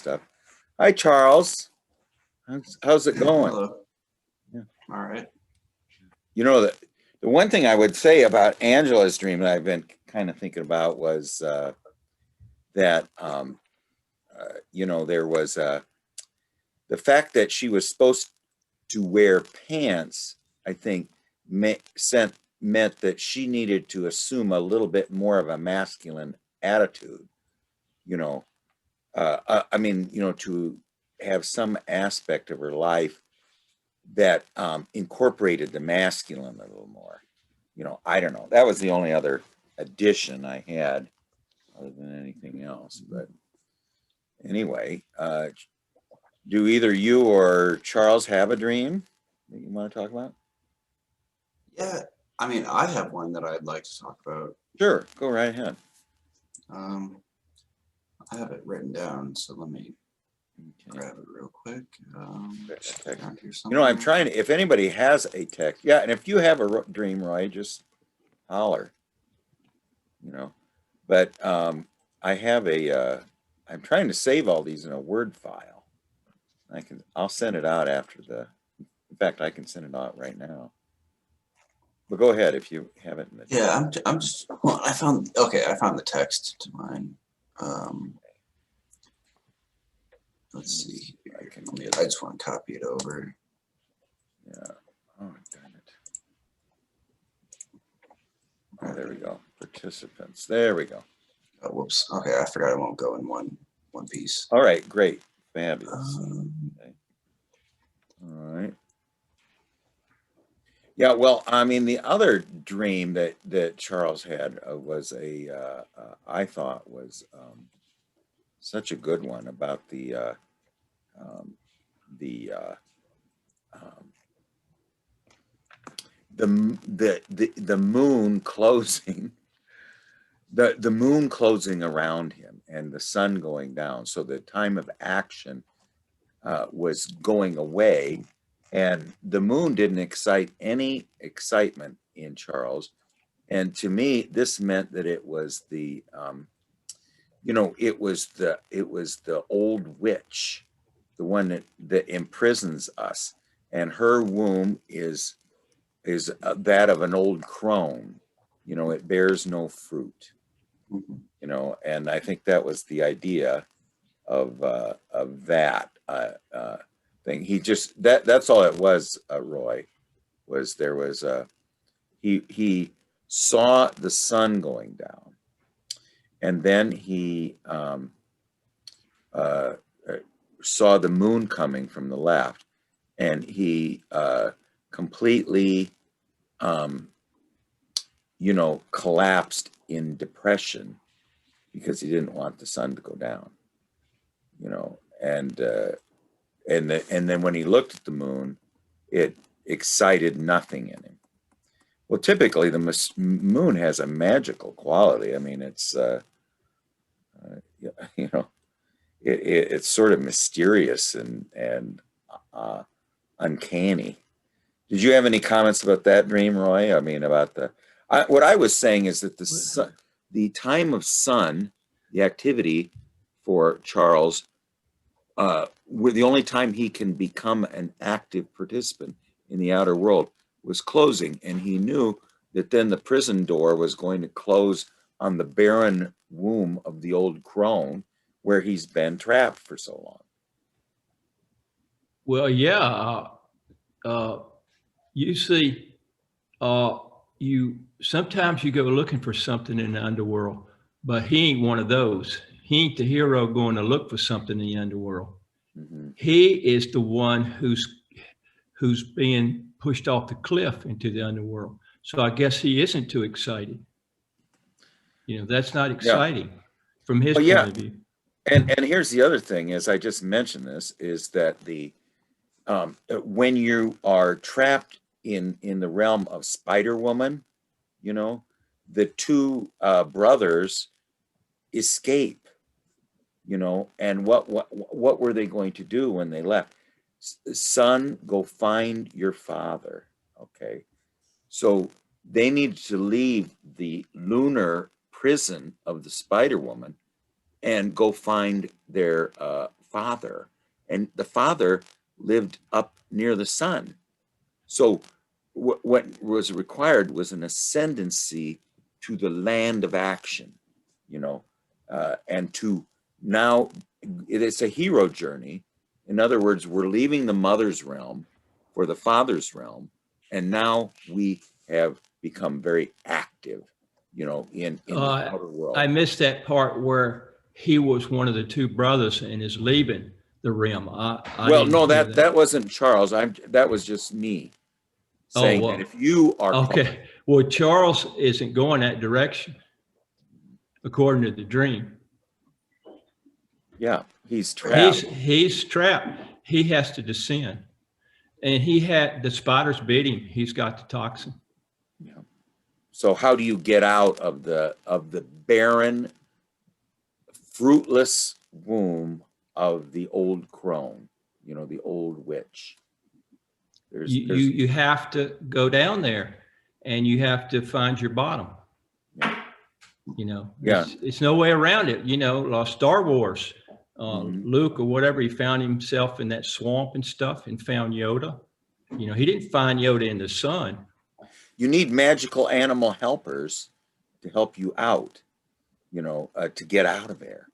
stuff. Hi, Charles. How's it going? Hello. Yeah. All right. You know, the one thing I would say about Angela's dream that I've been kind of thinking about was that, there was the fact that she was supposed to wear pants, I think, meant that she needed to assume a little bit more of a masculine attitude, you know. I mean, to have some aspect of her life that incorporated the masculine a little more. I don't know. That was the only other addition I had other than anything else. But anyway, do either you or Charles have a dream that you want to talk about? Yeah. I mean, I have one that I'd like to talk about. Sure, go right ahead. Um, I have it written down, so let me Okay. grab it real quick. Around here I'm somewhere. trying to, if anybody has a text, yeah, and if you have a dream, Roy, just holler, you know. But I have I'm trying to save all these in a Word file. I'll send it out after in fact, I can send it out right now. But go ahead if you have it in the text. Yeah, I'm just. Well, I found the text to mine. Let's see. I just want to copy it over. Yeah. Oh, darn it. Oh, there we go. Participants. There we go. Oh, whoops. Okay, I forgot it won't go in one piece. All right, great. Fabulous. Okay. All right. Yeah, well, I mean, the other dream that Charles had was I thought was such a good one about um, the um, the moon closing the moon closing around him and the sun going down. So the time of action was going away, and the moon didn't excite any excitement in Charles. And to me, this meant that it was it was the old witch, the one that imprisons us, and her womb is that of an old crone. It bears no fruit. Mhm. And I think that was the idea of that thing. He just that's all it was. Roy, was there was he saw the sun going down, and then he uh, uh, saw the moon coming from the left, and he completely um, collapsed in depression because he didn't want the sun to go down. And then when he looked at the moon, it excited nothing in him. Well, typically the moon has a magical quality. I mean, it's you know it's sort of mysterious and uh, uncanny. Did you have any comments about that dream, Roy? I mean, about what I was saying is that the time of sun, the activity for Charles, where the only time he can become an active participant in the outer world was closing, and he knew that then the prison door was going to close on the barren womb of the old crone where he's been trapped for so long. Well, yeah. Uh, you see, uh, you sometimes you go looking for something in the underworld, but he ain't one of those. He ain't the hero going to look for something in the underworld. Mm-hmm. He is the one who's being pushed off the cliff into the underworld. So I guess he isn't too excited. That's not exciting from his point of view. And here's the other thing, as I just mentioned this, is that when you are trapped in the realm of Spider Woman, the two brothers escape. And what were they going to do when they left? Son, go find your father. Okay, so they needed to leave the lunar prison of the Spider Woman and go find their father, and the father lived up near the sun. So what was required was an ascendancy to the land of action, you know, and to now it's a hero journey. In other words, we're leaving the mother's realm for the father's realm, and now we have become very active, you know, in the outer world. I missed that part where he was one of the two brothers and is leaving the realm. Well, no, that wasn't Charles. That was just me saying that if you are okay. Well, Charles isn't going that direction, according to the dream. Yeah, he's trapped. He's trapped. He has to descend, and he had the spiders bit him. He's got the toxin. Yeah. So how do you get out of the barren, fruitless womb of the old crone? You know, the old witch. You have to go down there, and you have to find your bottom. Yeah. You know, yeah, it's no way around it. You know, like Star Wars, Luke or whatever, he found himself in that swamp and stuff, and found Yoda. You know, he didn't find Yoda in the sun. You need magical animal helpers to help you out. You know, to get out of there.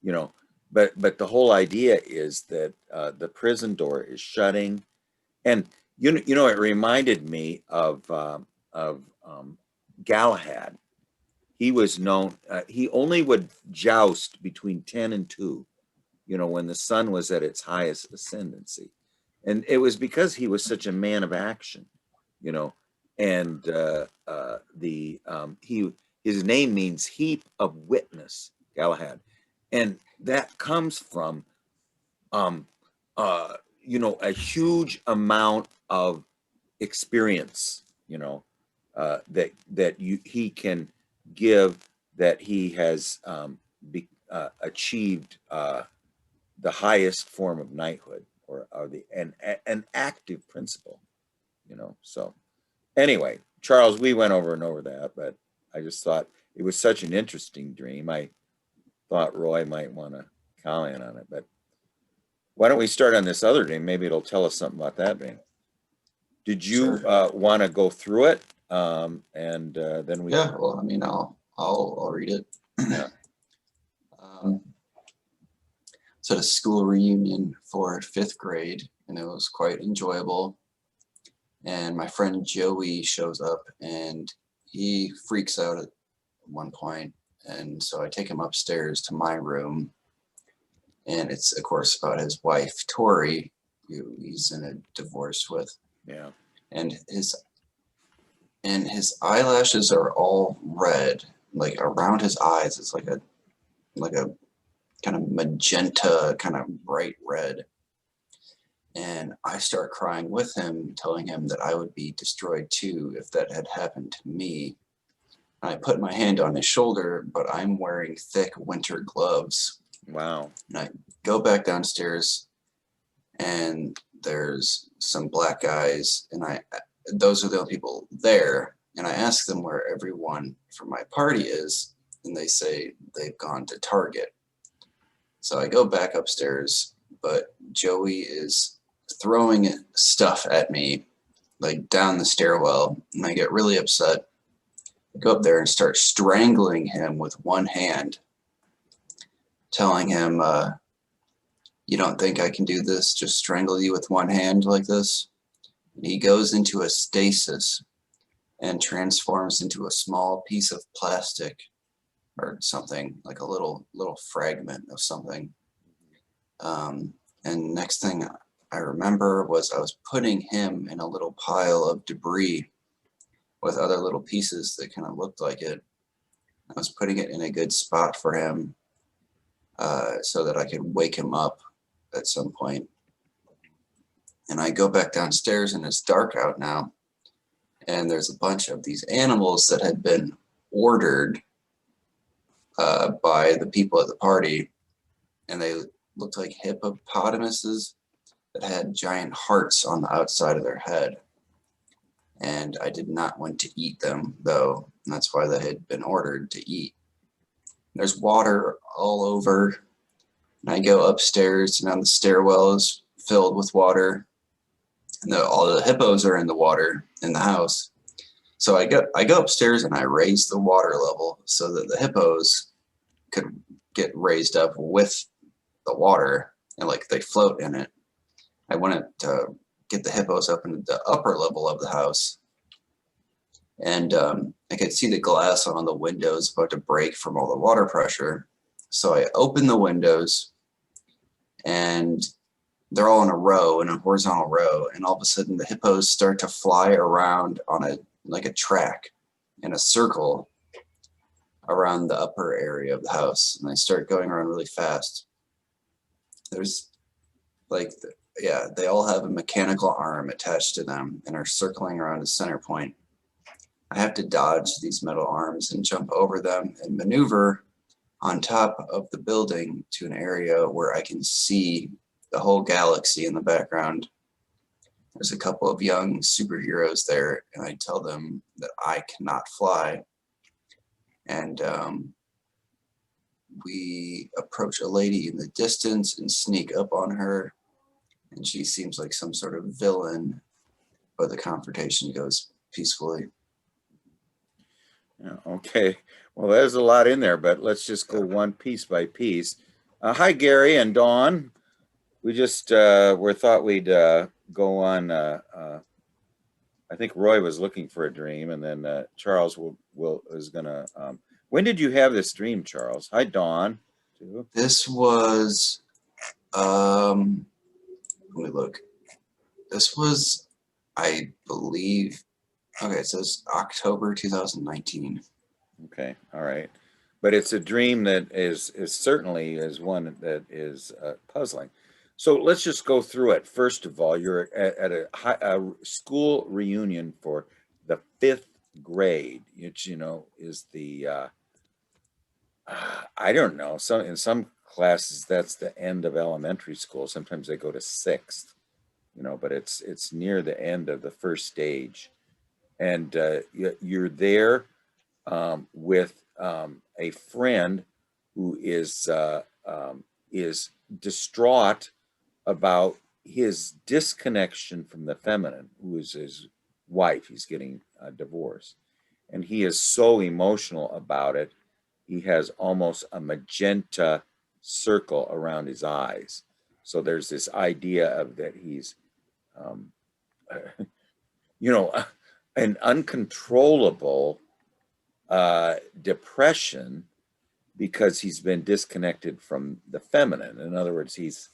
You know, but the whole idea is that the prison door is shutting, and you know it reminded me of Galahad. He was known. He only would joust between 10 and 2. You know, when the sun was at its highest ascendancy, and it was because he was such a man of action. You know, and his name means heap of witness, Galahad. And that comes from, you know, a huge amount of experience, you know, he can give, that he has achieved the highest form of knighthood, or an active principle, you know. So anyway, Charles, we went over and over that, but I just thought it was such an interesting dream. I thought Roy might want to comment on it, but why don't we start on this other dream? Maybe it'll tell us something about that dream. Did you want to go through it? And then we. Yeah. Well, I mean, I'll read it. Yeah. It's at a school reunion for 5th grade, and it was quite enjoyable. And my friend Joey shows up, and he freaks out at one point, and so I take him upstairs to my room, and it's of course about his wife Tori, who he's in a divorce with. Yeah. And his eyelashes are all red, like around his eyes it's like a kind of magenta, kind of bright red. And I start crying with him, telling him that I would be destroyed too if that had happened to me. And I put my hand on his shoulder, but I'm wearing thick winter gloves. Wow. And I go back downstairs, and there's some black guys, and those are the only people there. And I ask them where everyone from my party is, and they say they've gone to Target. So I go back upstairs, but Joey is throwing stuff at me, like down the stairwell, and I get really upset. I go up there and start strangling him with one hand, telling him, you don't think I can do this? Just strangle you with one hand like this? And he goes into a stasis and transforms into a small piece of plastic or something, like a little fragment of something. And next thing I remember was I was putting him in a little pile of debris with other little pieces that kind of looked like it. I was putting it in a good spot for him so that I could wake him up at some point. And I go back downstairs, and it's dark out now. And there's a bunch of these animals that had been ordered by the people at the party. And they looked like hippopotamuses that had giant hearts on the outside of their head. And I did not want to eat them, though. And that's why they had been ordered to eat. There's water all over. And I go upstairs, and now the stairwell is filled with water, and all the hippos are in the water in the house. So I go upstairs and I raise the water level so that the hippos could get raised up with the water, and like they float in it. I wanted to get the hippos up into the upper level of the house, and I could see the glass on the windows about to break from all the water pressure. So I open the windows, and they're all in a row, in a horizontal row, and all of a sudden the hippos start to fly around on a track in a circle around the upper area of the house, and they start going around really fast. There's like, yeah, they all have a mechanical arm attached to them and are circling around a center point. I have to dodge these metal arms and jump over them and maneuver on top of the building to an area where I can see the whole galaxy in the background. There's a couple of young superheroes there, and I tell them that I cannot fly. And we approach a lady in the distance and sneak up on her, and she seems like some sort of villain, but the confrontation goes peacefully. Yeah, okay. Well, there's a lot in there, but let's just go one piece by piece. Hi, Gary and Dawn. We just thought we'd go on. I think Roy was looking for a dream, and then Charles is gonna. When did you have this dream, Charles? Hi, Dawn. Too. This was, let me look. This was, I believe, okay, it says October 2019. Okay, all right. But it's a dream that is certainly is one that is puzzling. So let's just go through it. First of all, you're at a school reunion for the 5th grade, which, is the, I don't know, in some classes, that's the end of elementary school. Sometimes they go to 6th, but it's near the end of the first stage. And you're there with a friend who is distraught about his disconnection from the feminine, who is his wife. He's getting a divorce, and he is so emotional about it. He has almost a magenta circle around his eyes. So there's this idea of that he's, an uncontrollable depression because he's been disconnected from the feminine. In other words, he's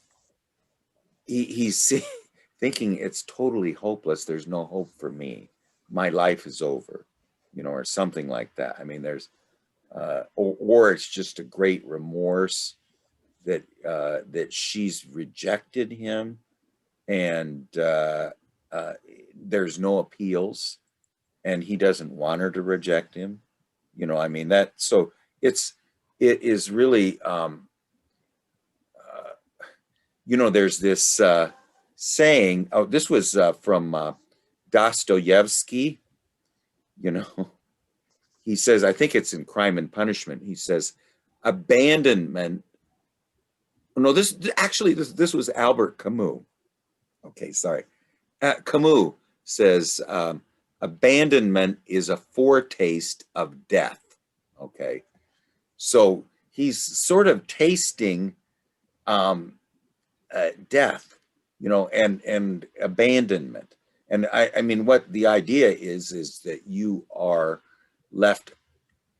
thinking it's totally hopeless. There's no hope for me. My life is over, or something like that. I mean, there's, or it's just a great remorse that she's rejected him, and there's no appeals, and he doesn't want her to reject him. I mean, so it is really, there's this saying, this was from Dostoevsky, he says, I think it's in Crime and Punishment. He says, abandonment. No, this was Albert Camus. Okay, sorry. Camus says, abandonment is a foretaste of death. Okay, so he's sort of tasting death, and abandonment. And I mean, what the idea is that you are left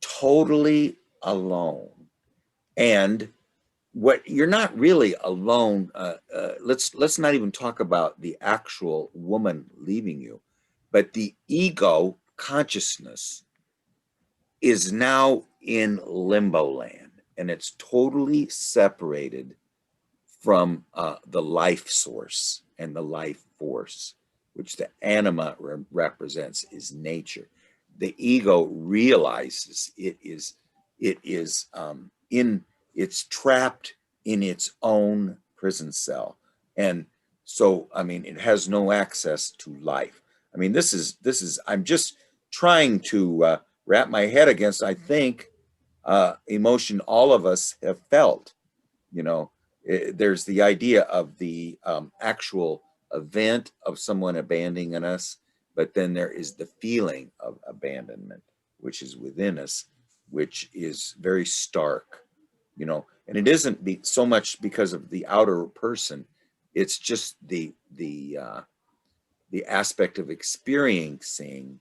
totally alone, and what you're not really alone. Let's not even talk about the actual woman leaving you, but the ego consciousness is now in limbo land, and it's totally separated from the life source and the life force, which the anima represents, is nature. The ego realizes it's trapped in its own prison cell, and so I mean, it has no access to life. I mean, this is I'm just trying to wrap my head against, I think, emotion all of us have felt. there's the idea of the actual event of someone abandoning us, but then there is the feeling of abandonment, which is within us, which is very stark, you know, and it isn't so much because of the outer person. It's just the aspect of experiencing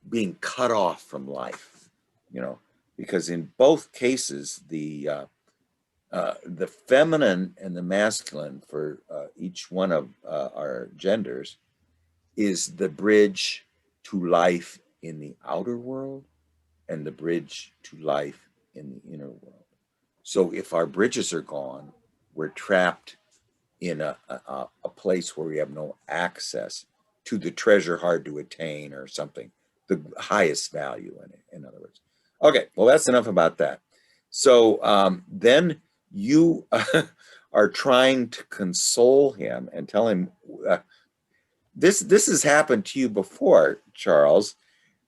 being cut off from life, you know, because in both cases, the feminine and the masculine for each one of our genders is the bridge to life in the outer world and the bridge to life in the inner world. So if our bridges are gone, we're trapped in a place where we have no access to the treasure hard to attain or something, the highest value in it, in other words. Okay, well, that's enough about that. So then you are trying to console him and tell him, this has happened to you before, Charles,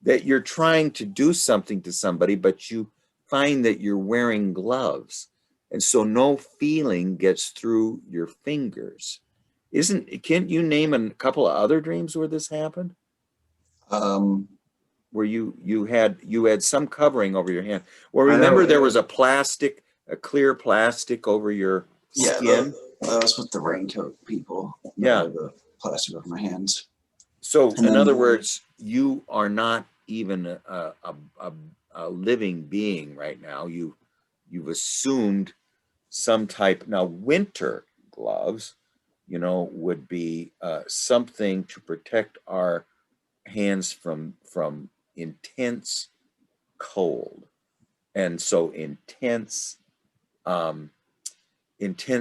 that you're trying to do something to somebody, but you find that you're wearing gloves. And so no feeling gets through your fingers. Can't you name a couple of other dreams where this happened? Where you had some covering over your hand. Well, remember there was a clear plastic over your skin? That was with the raincoat people. Yeah. The plastic over my hands. So And in then- other words, you are not even a living being right now. You've assumed some type. Now, winter gloves, you know, would be something to protect our hands from intense cold, and so intense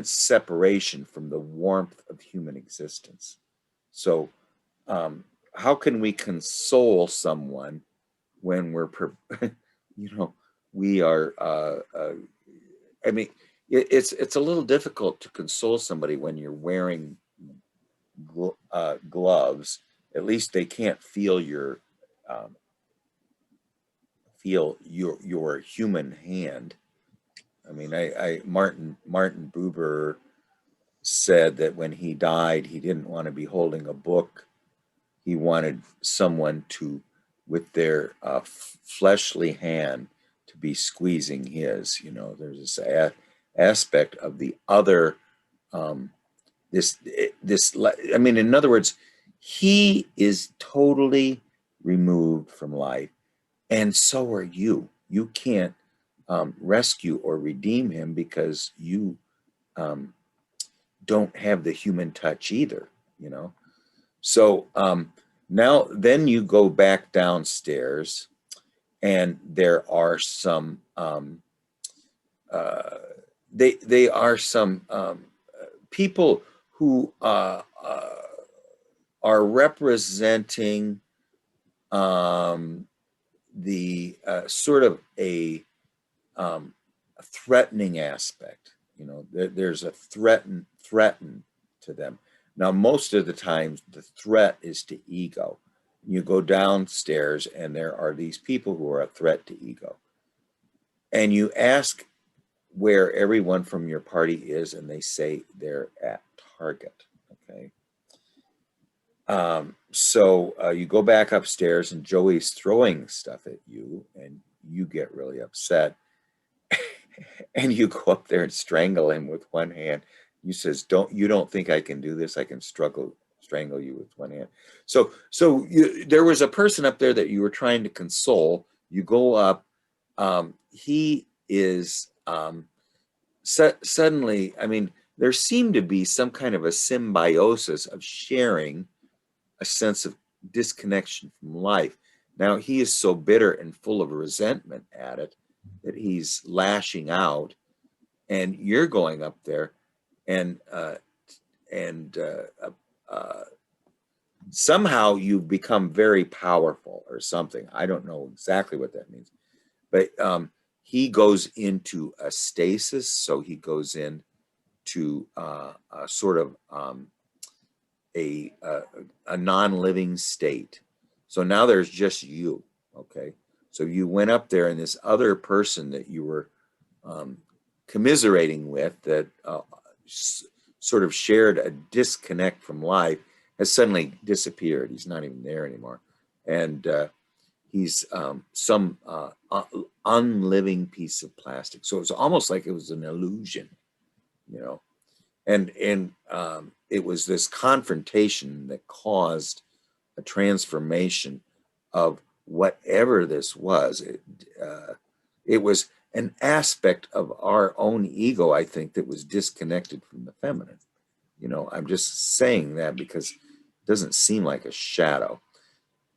separation from the warmth of human existence. So how can we console someone when we're you know, we are I mean, it's a little difficult to console somebody when you're wearing gloves. At least they can't feel your human hand. I mean, Martin Buber said that when he died, he didn't want to be holding a book. He wanted someone to, with their fleshly hand, to be squeezing his. You know, there's this aspect of the other. I mean, in other words, he is totally removed from life, and so are you. You can't rescue or redeem him because you don't have the human touch either, you know. So now then you go back downstairs, and there are some they are some people who are representing the sort of a threatening aspect. You know, there's a threaten to them. Now, most of the times, the threat is to ego. You go downstairs, and there are these people who are a threat to ego. And you ask where everyone from your party is, and they say they're at Target. Okay. So you go back upstairs, and Joey's throwing stuff at you, and you get really upset. And you go up there and strangle him with one hand. You says, you don't think I can do this? I can strangle you with one hand. So there was a person up there that you were trying to console. You go up. He is suddenly, I mean, there seemed to be some kind of a symbiosis of sharing a sense of disconnection from life. Now he is so bitter and full of resentment at it that he's lashing out, and you're going up there, and somehow you've become very powerful or something. I don't know exactly what that means, but he goes into a stasis. So he goes into a sort of a non-living state. So now there's just you. Okay. So you went up there, and this other person that you were commiserating with, that sort of shared a disconnect from life, has suddenly disappeared. He's not even there anymore. And he's some unliving piece of plastic. So it's almost like it was an illusion, you know. And it was this confrontation that caused a transformation of whatever this was. It was an aspect of our own ego, I think, that was disconnected from the feminine. You know, I'm just saying that because it doesn't seem like a shadow.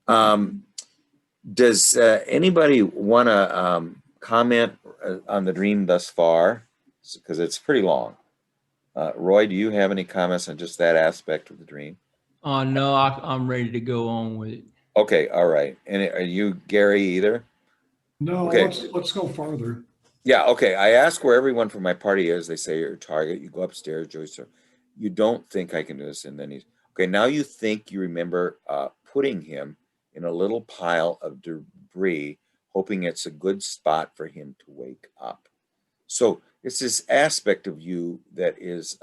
Does anybody want to comment on the dream thus far? Because it's pretty long. Roy, do you have any comments on just that aspect of the dream? No, I'm ready to go on with it. Okay, all right. And are you, Gary, either? No, Okay. let's go farther. Yeah, okay. I ask where everyone from my party is. They say your target. You go upstairs, Joyce. You don't think I can do this. And then he's, okay, now you think you remember putting him in a little pile of debris, hoping it's a good spot for him to wake up. So it's this aspect of you that is,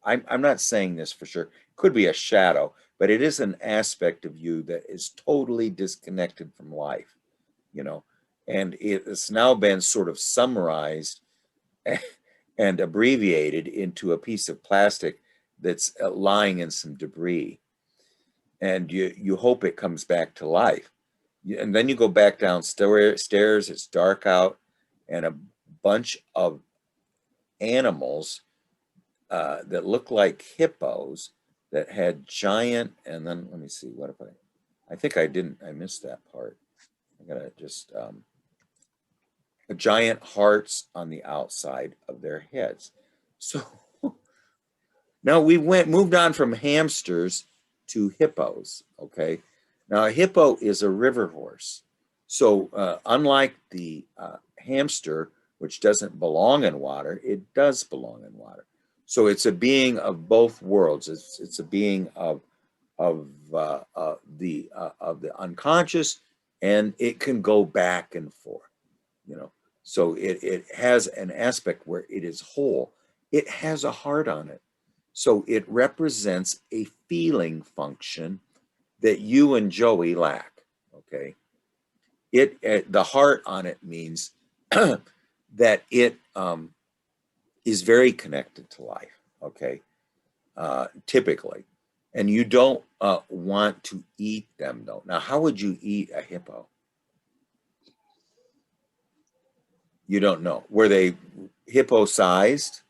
I'm not saying this for sure, could be a shadow, but it is an aspect of you that is totally disconnected from life, you know, and it's now been sort of summarized and abbreviated into a piece of plastic that's lying in some debris. And you hope it comes back to life. And then you go back downstairs, it's dark out, and a bunch of animals that look like hippos that had giant, and then let me see, what if I think I missed that part. I gotta just, giant hearts on the outside of their heads. So now we moved on from hamsters to hippos, okay? Now a hippo is a river horse. So unlike the hamster, which doesn't belong in water, it does belong in water. So it's a being of both worlds. It's a being of the unconscious, and it can go back and forth, you know. So it has an aspect where it is whole. It has a heart on it. So it represents a feeling function that you and Joey lack, okay? The heart on it means that it is very connected to life, okay? Typically. And you don't want to eat them, though. Now, how would you eat a hippo? You don't know. Were they hippo-sized?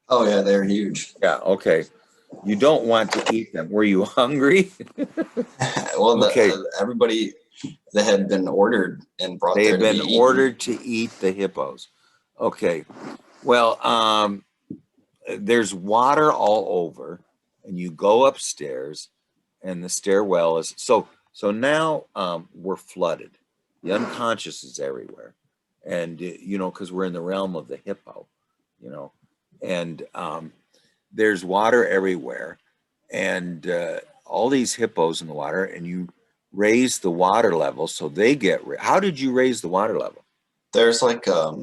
Oh yeah, they're huge. Yeah, okay. You don't want to eat them. Were you hungry? Well, Okay. Everybody that had been ordered and brought They there had to been be eaten. ordered to eat the hippos. Okay. Well, there's water all over, and you go upstairs, and the stairwell is so now we're flooded. The unconscious is everywhere, and you know, because we're in the realm of the hippo, you know, and there's water everywhere, and all these hippos in the water, and you raise the water level so they get. How did you raise the water level? There's like a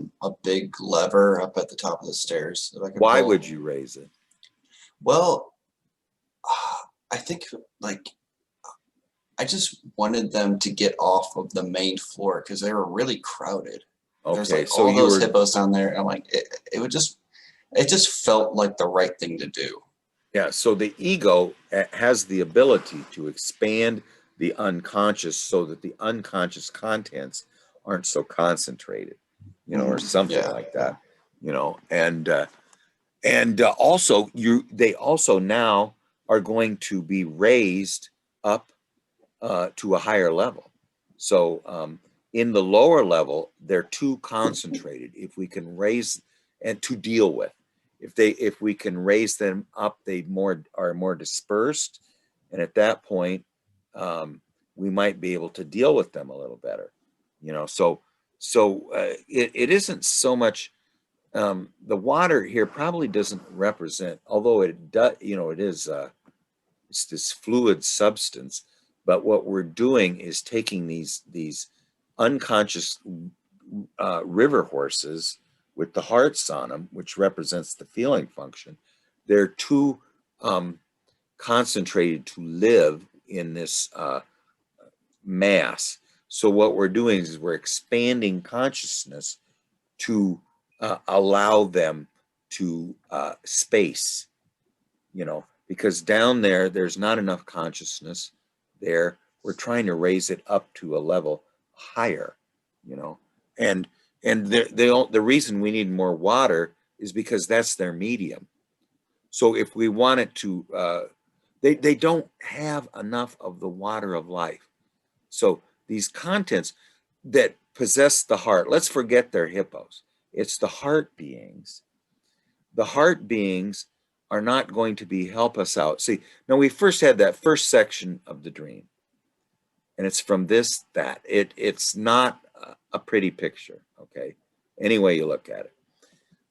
big lever up at the top of the stairs that I could Why pull. would you raise it? Well, I think like I just wanted them to get off of the main floor because they were really crowded. There's Okay, like so all you those were. hippos down there, and I'm like, it just felt like the right thing to do. Yeah, so the ego has the ability to expand the unconscious so that the unconscious contents aren't so concentrated, you know, or something Yeah. like that, you know, and also they also now are going to be raised up to a higher level. So in the lower level, they're too concentrated. If we can raise and to deal with, if we can raise them up, they are more dispersed, and at that point, we might be able to deal with them a little better. You know, so it isn't so much. The water here probably doesn't represent, although it does. You know, it is. It's this fluid substance. But what we're doing is taking these unconscious river horses, with the hearts on them, which represents the feeling function, they're too concentrated to live in this mass. So what we're doing is we're expanding consciousness to allow them to space, because down there, there's not enough consciousness there. We're trying to raise it up to a level higher, and the reason we need more water is because that's their medium. So if we want it to, they don't have enough of the water of life. So these contents that possess the heart, let's forget they're hippos. It's the heart beings. The heart beings are not going to help us out. See, now we first had that first section of the dream, and it's from that. It's not a pretty picture, okay? Any way you look at it.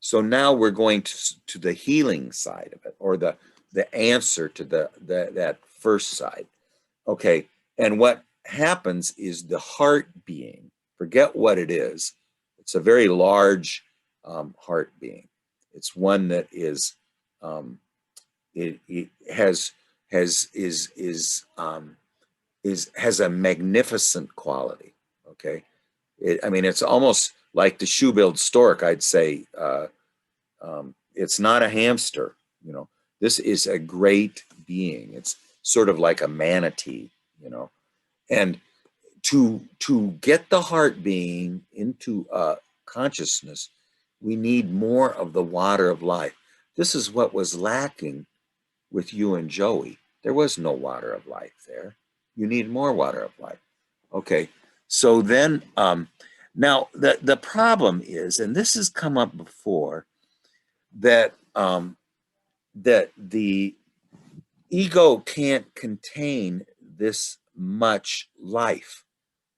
So now we're going to the healing side of it, or the answer to that first side. Okay, and what happens is the heart being, forget what it is. It's a very large heart being. It's one that is it has a magnificent quality. Okay, it's almost like the shoe-billed stork. I'd say it's not a hamster. This is a great being. It's sort of like a manatee. And to get the heart being into consciousness, we need more of the water of life. This is what was lacking with you and Joey. There was no water of life there. You need more water of life. Okay, so then now the problem is, and this has come up before, that that the ego can't contain this much life.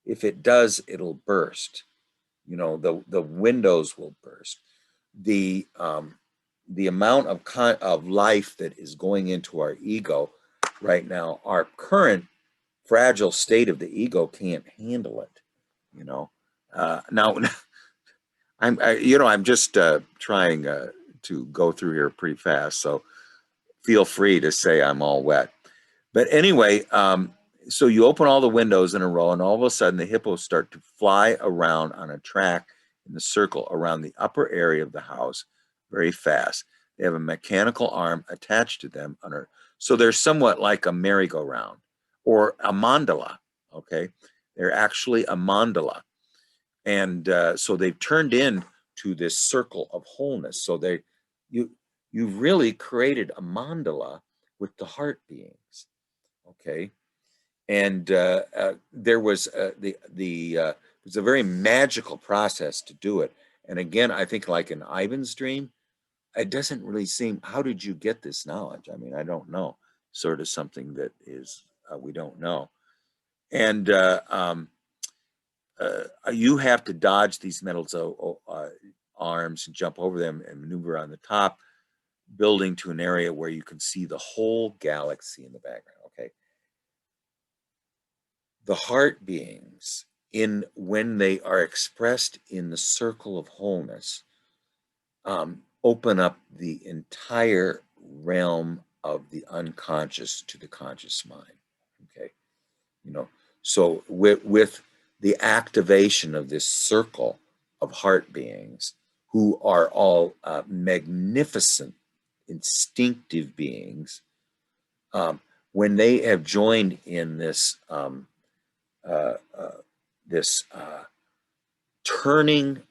If it does, it'll burst. The windows will burst. The amount of life that is going into our ego right now, our current fragile state of the ego can't handle it. Now I'm just trying to go through here pretty fast, so feel free to say I'm all wet. But anyway, so you open all the windows in a row, and all of a sudden the hippos start to fly around on a track in the circle around the upper area of the house very fast. They have a mechanical arm attached to them. So they're somewhat like a merry-go-round or a mandala, okay? They're actually a mandala. And so they've turned into this circle of wholeness. So you've really created a mandala with the heart beings, okay? And there was it was a very magical process to do it. And again, I think like in Ivan's dream, it doesn't really seem, how did you get this knowledge? I don't know, sort of something that is, we don't know. And you have to dodge these metal arms and jump over them and maneuver on the top building to an area where you can see the whole galaxy in the background, okay? The heart beings, when they are expressed in the circle of wholeness, open up the entire realm of the unconscious to the conscious mind, okay? So with the activation of this circle of heart beings, who are all magnificent, instinctive beings, when they have joined in this turning,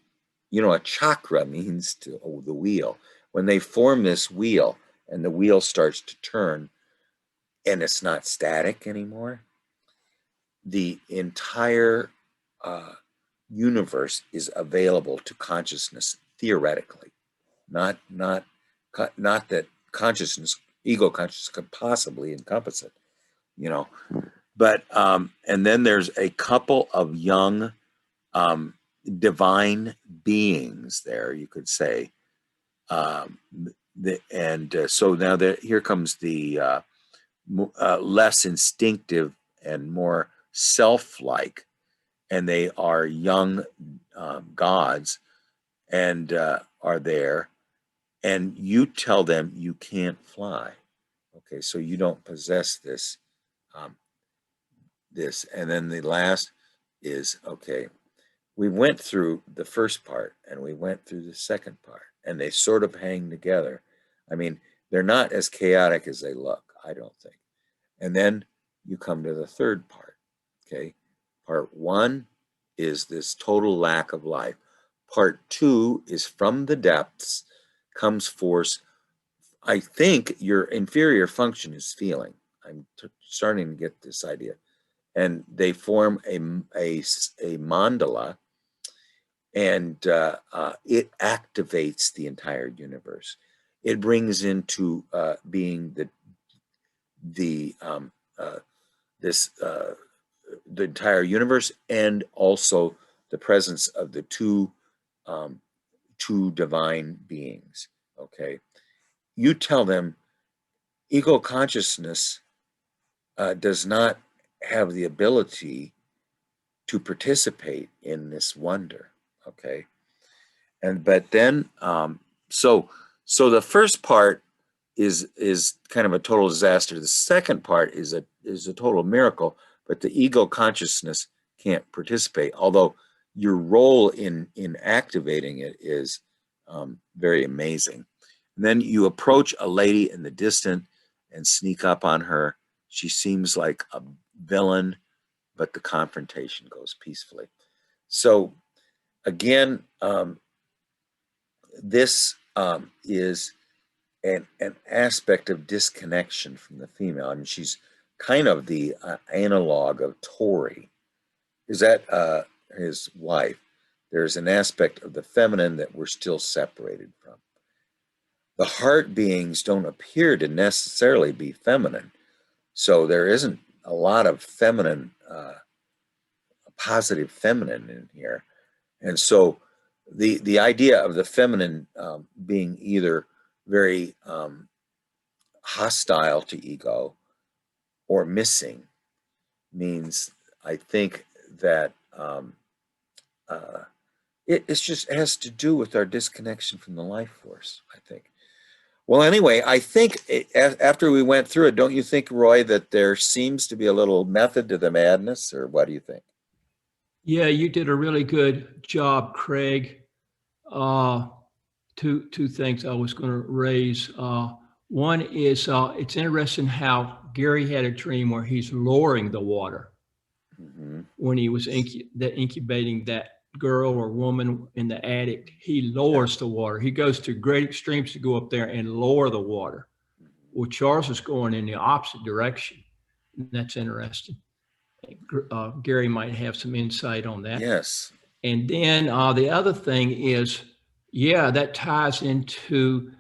a chakra means the wheel. When they form this wheel and the wheel starts to turn and it's not static anymore, the entire universe is available to consciousness theoretically. Not that consciousness, ego consciousness, could possibly encompass it, But and then there's a couple of young divine beings there, you could say, so now here comes the less instinctive and more self-like, and they are young gods, and are there, and you tell them you can't fly. Okay, so you don't possess this, um, and then the last is, okay, we went through the first part and we went through the second part, and they sort of hang together. I mean, they're not as chaotic as they look, I don't think. And then you come to the third part. Okay, part one is this total lack of life. Part two is from the depths comes force. I think your inferior function is feeling. I'm starting to get this idea. And they form a mandala, and it activates the entire universe. It brings into being the this the entire universe, and also the presence of the um, two divine beings. Okay, you tell them ego consciousness does not have the ability to participate in this wonder. Okay, and but then so the first part is kind of a total disaster. The second part is a total miracle, but the ego consciousness can't participate. Although your role in activating it is very amazing. And then you approach a lady in the distance and sneak up on her. She seems like a villain, but the confrontation goes peacefully. So again, this is an aspect of disconnection from the female. I mean, she's kind of the analog of Tori. Is that his wife? There's an aspect of the feminine that we're still separated from. The heart beings don't appear to necessarily be feminine, so there isn't a lot of feminine, positive feminine in here. And so the idea of the feminine being either very hostile to ego or missing means, I think, that it's just has to do with our disconnection from the life force, I think. Well, anyway, I think after we went through it, don't you think, Roy, that there seems to be a little method to the madness, or what do you think? Yeah, you did a really good job, Craig. Uh, two things I was going to raise. One is it's interesting how Gary had a dream where he's lowering the water Mm-hmm. when he was incubating that girl or woman in the attic. He lowers the water. He goes to great extremes to go up there and lower the water. Well, Charles is going in the opposite direction. That's interesting. Gary might have some insight on that. Yes. And then the other thing is, yeah, that ties into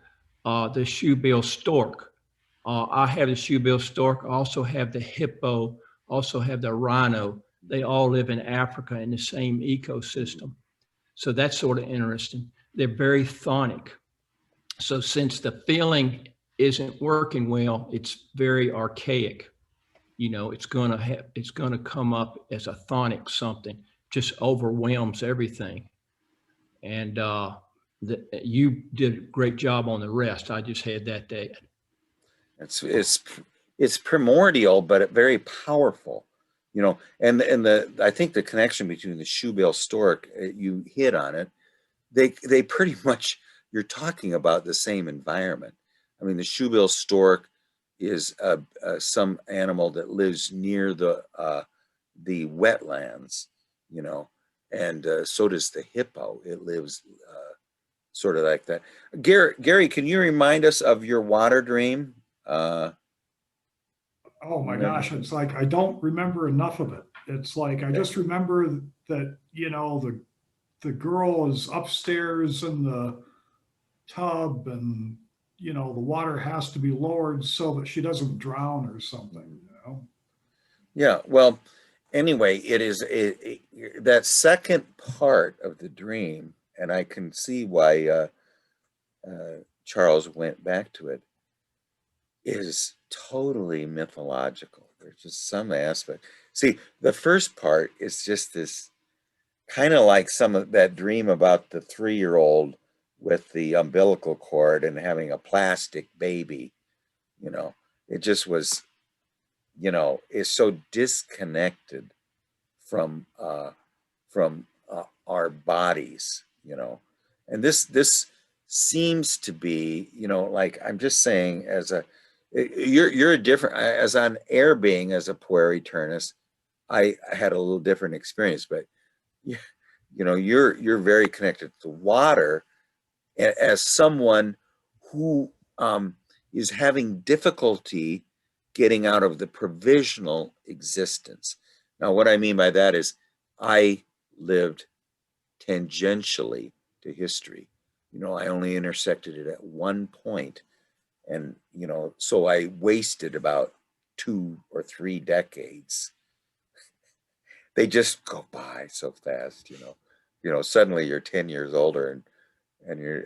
the shoebill stork. I have the shoebill stork, I also have the hippo, also have the rhino. They all live in Africa in the same ecosystem. So that's sort of interesting. They're very thonic. So since the feeling isn't working well, it's very archaic. You know, it's gonna come up as a thonic something, just overwhelms everything. And you did a great job on the rest. I just had that day. It's primordial, but very powerful, you know. And I think the connection between the shoebill stork, you hit on it. They pretty much, you're talking about the same environment. I mean, the shoebill stork is some animal that lives near the wetlands, you know, and so does the hippo. It lives sort of like that. Gary, can you remind us of your water dream? Oh my Maybe. gosh, it's like I don't remember enough of it. It's like I just remember that, the girl is upstairs in the tub, and the water has to be lowered so that she doesn't drown or something. Yeah, well, anyway, it is that second part of the dream, and I can see why Charles went back to it, is totally mythological. There's just some aspect. See, the first part is just this kind of like some of that dream about the 3-year-old, with the umbilical cord and having a plastic baby. You know, it just was, you know, is so disconnected from our bodies, you know. And this seems to be, you know, like I'm just saying, as a you're a different, as an air being, as a puer eternus, I had a little different experience, but you know, you're very connected to water as someone who is having difficulty getting out of the provisional existence. Now, what I mean by that is I lived tangentially to history. You know, I only intersected it at one point, and you know, so I wasted about 2 or 3 decades. They just go by so fast, you know. You know, suddenly you're 10 years older, and you're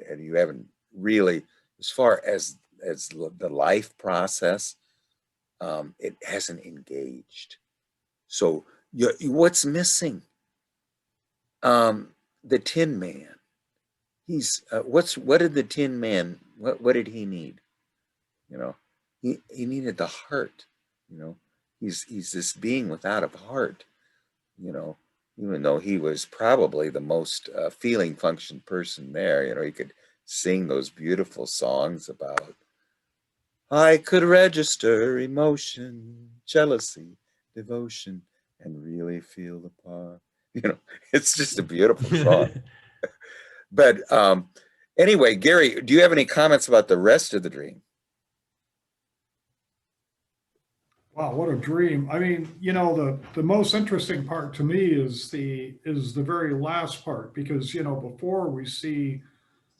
and you haven't really, as far as the life process, it hasn't engaged. So what's missing? The Tin Man. He's what did the Tin Man, what did he need? You know, he needed the heart. You know, he's this being without a heart. You know, even though he was probably the most feeling function person there. You know, he could sing those beautiful songs about I could register emotion, jealousy, devotion, and really feel the part. You know, it's just a beautiful song. But anyway, Gary, do you have any comments about the rest of the dream? Wow, what a dream. I mean, you know, the most interesting part to me is the very last part, because, you know, before we see,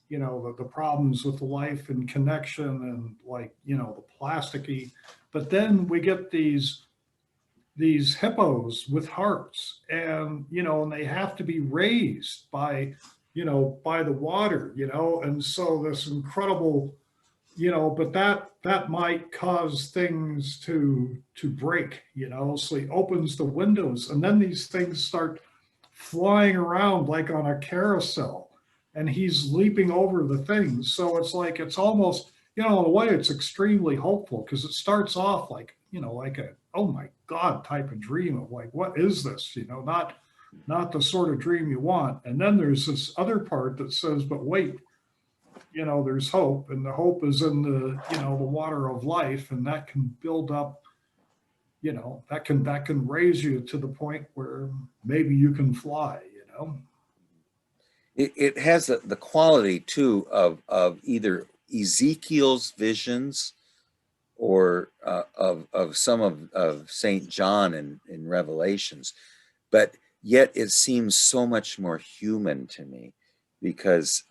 you know, the problems with life and connection and, like, you know, the plasticky, but then we get these hippos with hearts, and, you know, and they have to be raised by, you know, by the water, you know, and so this incredible, you know, but that might cause things to break, you know. So he opens the windows, and then these things start flying around like on a carousel, and he's leaping over the things. So it's like, it's almost, you know, in a way it's extremely hopeful, because it starts off like, you know, like a oh my god type of dream of like, what is this, you know, not the sort of dream you want. And then there's this other part that says, but wait, you know, there's hope, and the hope is in the, you know, the water of life, and that can build up, you know, that can raise you to the point where maybe you can fly, you know. It has the quality too of either Ezekiel's visions or of some of Saint John in Revelations, but yet it seems so much more human to me, because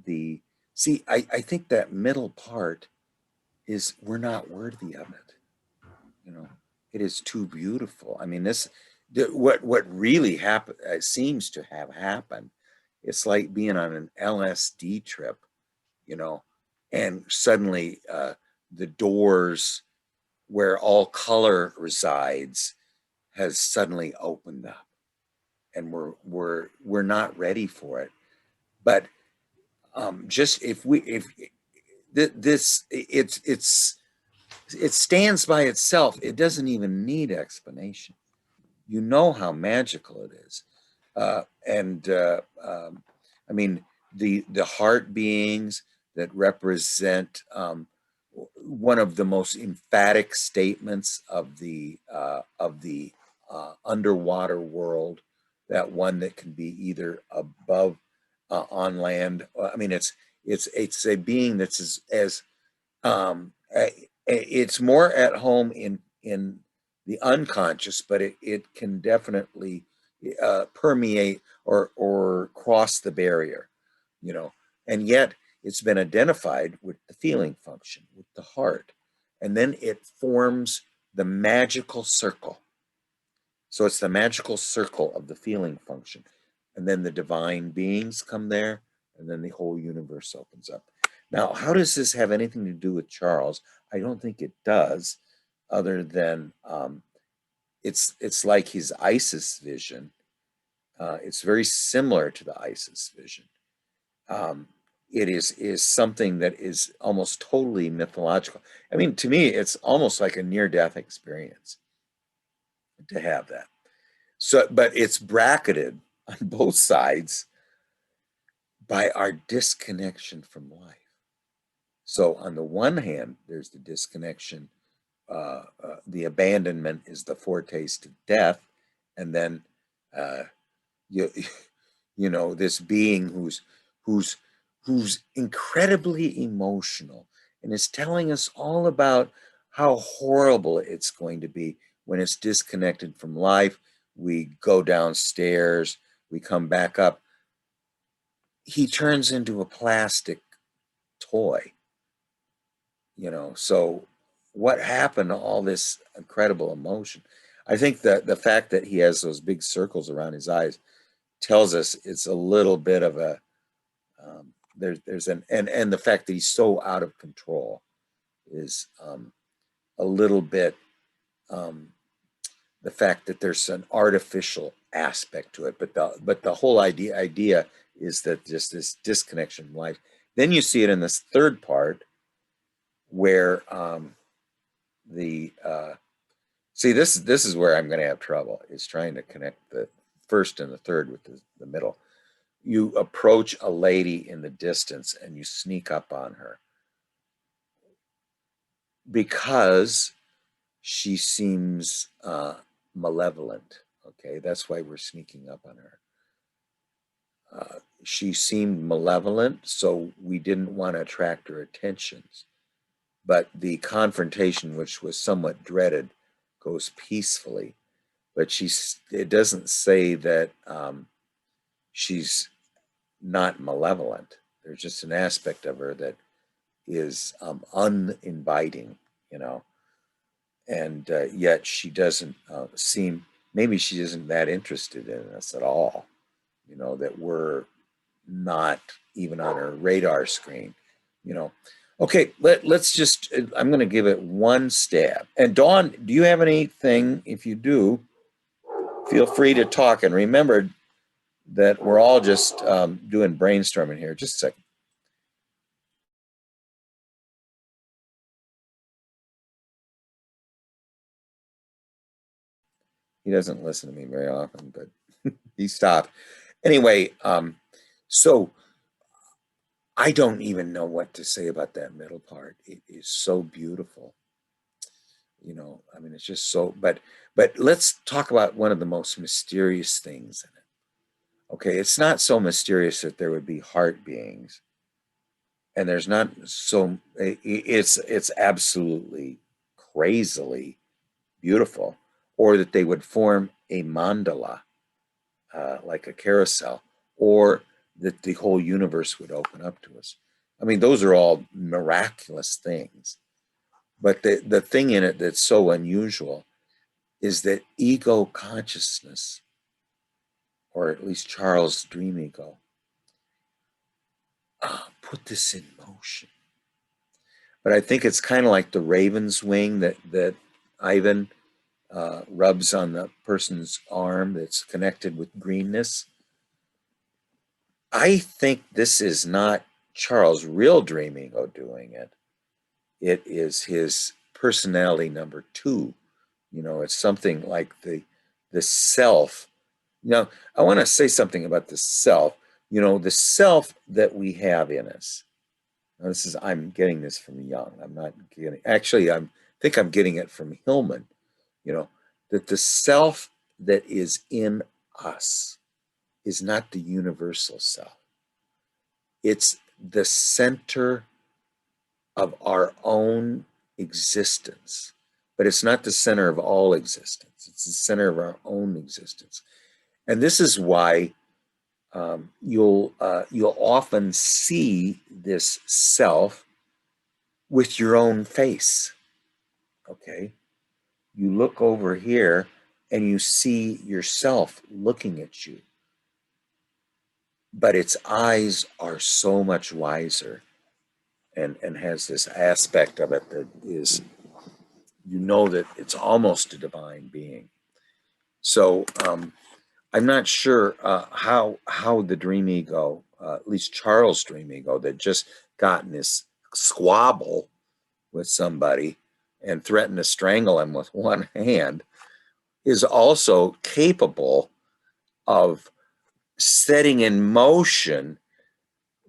the see I think that middle part is, we're not worthy of it. You know, it is too beautiful. I mean, what really happened, seems to have happened. It's like being on an LSD trip, you know, and suddenly the doors where all color resides has suddenly opened up, and we're not ready for it. But just if this it stands by itself, it doesn't even need explanation. You know how magical it is. And I mean, the heart beings that represent one of the most emphatic statements of the underwater world, that one that can be either above, on land. I mean, it's a being that's as it's more at home in the unconscious, but it can definitely permeate or cross the barrier, you know. And yet it's been identified with the feeling function, with the heart, and then it forms the magical circle. So it's the magical circle of the feeling function, and then the divine beings come there, and then the whole universe opens up. Now, how does this have anything to do with Charles? I don't think it does, other than it's like his Isis vision. It's very similar to the Isis vision. it is something that is almost totally mythological. I mean, to me, it's almost like a near-death experience to have that. So, but it's bracketed on both sides by our disconnection from life. So on the one hand, there's the disconnection, the abandonment is the foretaste of death, and then you you know, this being who's who's incredibly emotional and is telling us all about how horrible it's going to be when it's disconnected from life. We go downstairs, we come back up. He turns into a plastic toy, you know. So what happened to all this incredible emotion? I think that the fact that he has those big circles around his eyes tells us it's a little bit of a there's an and the fact that he's so out of control is a little bit the fact that there's an artificial aspect to it, but the whole idea is that just this disconnection from life. Then you see it in this third part where the see, this is where I'm going to have trouble, is trying to connect the first and the third with the middle. You approach a lady in the distance and you sneak up on her because she seems malevolent. Okay, that's why we're sneaking up on her. She seemed malevolent, so we didn't want to attract her attentions. But the confrontation, which was somewhat dreaded, goes peacefully. But it doesn't say that she's not malevolent. There's just an aspect of her that is uninviting, you know, and yet she doesn't seem, maybe she isn't that interested in us at all, you know, that we're not even on her radar screen, you know. Okay, let's just, I'm going to give it one stab. And Dawn, do you have anything? If you do, feel free to talk. And remember that we're all just doing brainstorming here. Just a second. He doesn't listen to me very often, but he stopped. Anyway, so I don't even know what to say about that middle part. It is so beautiful. You know, I mean, it's just so, but let's talk about one of the most mysterious things in it. Okay, it's not so mysterious that there would be heart beings. And there's not so, it's absolutely crazily beautiful, or that they would form a mandala, like a carousel, or that the whole universe would open up to us. I mean, those are all miraculous things. But the thing in it that's so unusual is that ego consciousness, or at least Charles' dream ego, put this in motion. But I think it's kind of like the raven's wing that Ivan rubs on the person's arm that's connected with greenness. I think this is not Charles' real dream ego doing it. It is his personality number 2. You know, it's something like the self. Now, I want to say something about the self. You know, the self that we have in us. Now, I'm getting this from Jung. I'm not getting, actually, I think I'm getting it from Hillman. You know, that the self that is in us is not the universal self. It's the center of our own existence, but it's not the center of all existence. It's the center of our own existence. And this is why you'll often see this self with your own face. Okay, you look over here and you see yourself looking at you, but its eyes are so much wiser, and has this aspect of it that is, you know, that it's almost a divine being. So I'm not sure how the dream ego at least Charles' dream ego, that just got in this squabble with somebody and threatened to strangle him with one hand, is also capable of setting in motion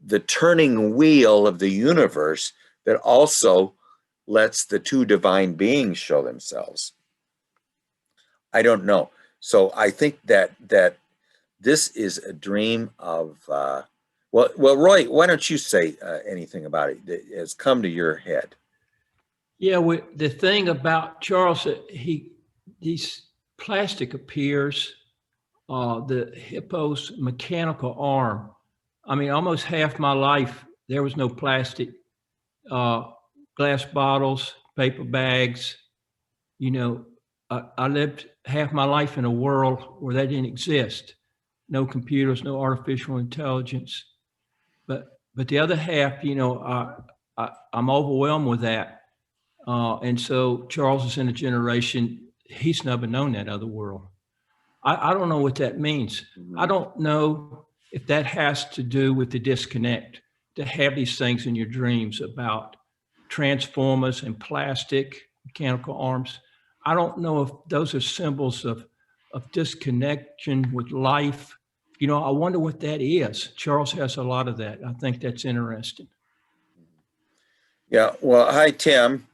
the turning wheel of the universe that also lets the two divine beings show themselves. I don't know. So I think that this is a dream of well, Roy, why don't you say anything about it that has come to your head? Yeah, the thing about Charles, these plastic appears, the hippo's mechanical arm. I mean, almost half my life, there was no plastic, uh, glass bottles, paper bags. You know, I lived half my life in a world where that didn't exist. No computers, no artificial intelligence. But the other half, I'm overwhelmed with that. And so Charles is in a generation, he's never known that other world. I don't know what that means. I don't know if that has to do with the disconnect, to have these things in your dreams about transformers and plastic, mechanical arms. I don't know if those are symbols of disconnection with life. I wonder what that is. Charles has a lot of that. I think that's interesting. Yeah. Well, hi, Tim.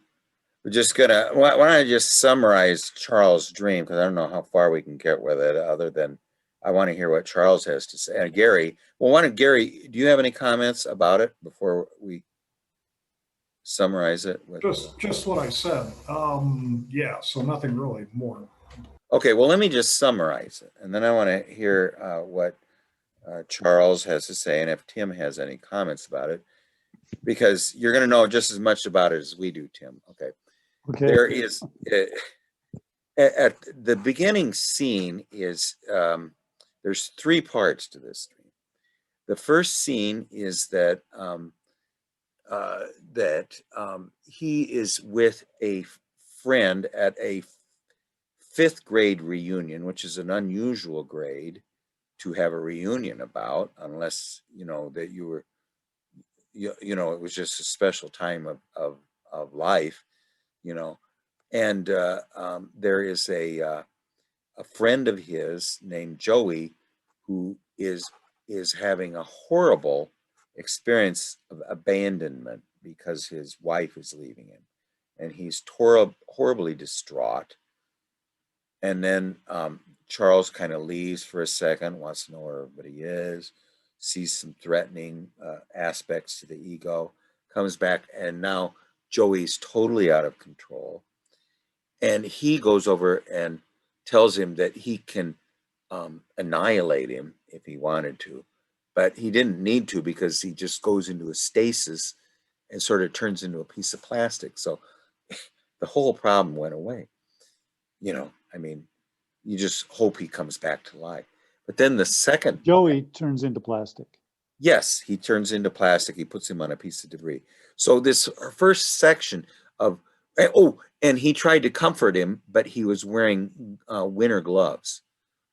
We're just gonna. Why don't I just summarize Charles' dream, because I don't know how far we can get with it, other than I want to hear what Charles has to say. And Gary, well, Gary, do you have any comments about it before we summarize it with? Just what I said. Yeah, so nothing really more. Okay, well, let me just summarize it, and then I want to hear what Charles has to say, and if Tim has any comments about it, because you're going to know just as much about it as we do, Tim. Okay. Okay. There is at the beginning scene is there's three parts to this dream. The first scene is that he is with a friend at a fifth grade reunion, which is an unusual grade to have a reunion about, unless that you were it was just a special time of life, and there is a friend of his named Joey who is having a horrible experience of abandonment because his wife is leaving him, and he's horribly distraught. And then Charles kind of leaves for a second, wants to know where everybody is, sees some threatening aspects to the ego, comes back, and now Joey's totally out of control. And he goes over and tells him that he can annihilate him if he wanted to, but he didn't need to, because he just goes into a stasis and sort of turns into a piece of plastic. So the whole problem went away. I mean, you just hope he comes back to life. But then the second, Joey turns into plastic. yes, he turns into plastic. He puts him on a piece of debris. So this first section of, and he tried to comfort him, but he was wearing winter gloves,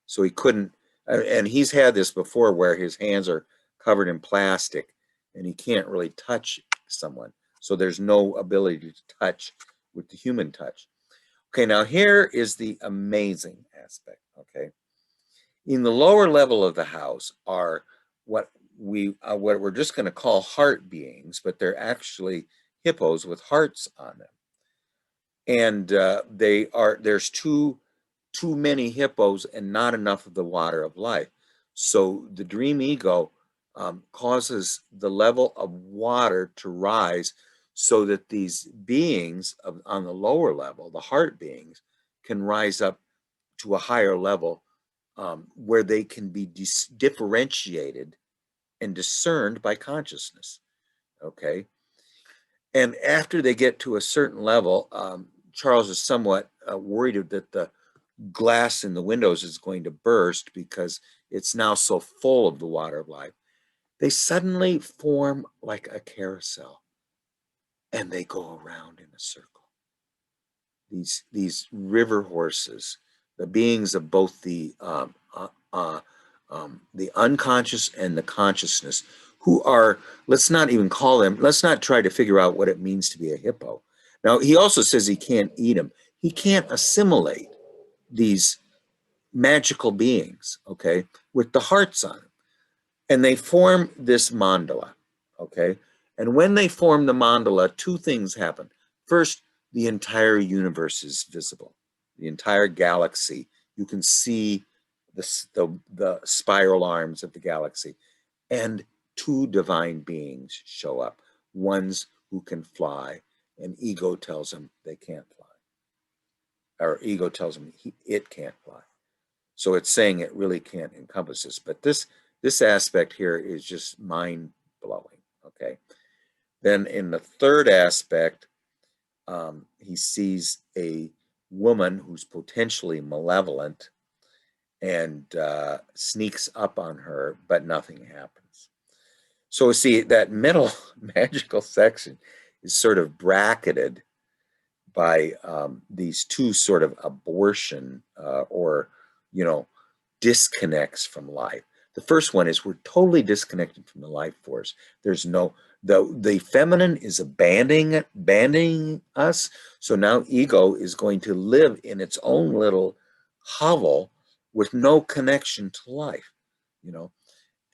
so he couldn't. And he's had this before, where his hands are covered in plastic, and he can't really touch someone. So there's no ability to touch with the human touch. Okay, now here is the amazing aspect. Okay, in the lower level of the house are what we're just going to call heart beings, but they're actually hippos with hearts on them, and there's too many hippos and not enough of the water of life. So the dream ego causes the level of water to rise, so that these beings on the lower level, the heart beings, can rise up to a higher level, where they can be differentiated and discerned by consciousness. Okay. And after they get to a certain level, Charles is somewhat worried that the glass in the windows is going to burst, because it's now so full of the water of life. They suddenly form like a carousel, and they go around in a circle. These river horses, the beings of both the the unconscious and the consciousness, who are, let's not even call them, let's not try to figure out what it means to be a hippo. Now, he also says he can't eat them. He can't assimilate these magical beings, okay, with the hearts on them. And they form this mandala, okay? And when they form the mandala, two things happen. First, the entire universe is visible, the entire galaxy. You can see the spiral arms of the galaxy. And two divine beings show up, ones who can fly, and ego tells them they can't fly. Or ego tells them it can't fly. So it's saying it really can't encompass this. But this aspect here is just mind-blowing, okay? Then in the third aspect, he sees a woman who's potentially malevolent and sneaks up on her, but nothing happens. So see, that middle magical section is sort of bracketed by these two sort of abortion or, disconnects from life. The first one is we're totally disconnected from the life force. There's no, the feminine is abandoning us. So now ego is going to live in its own little hovel with no connection to life,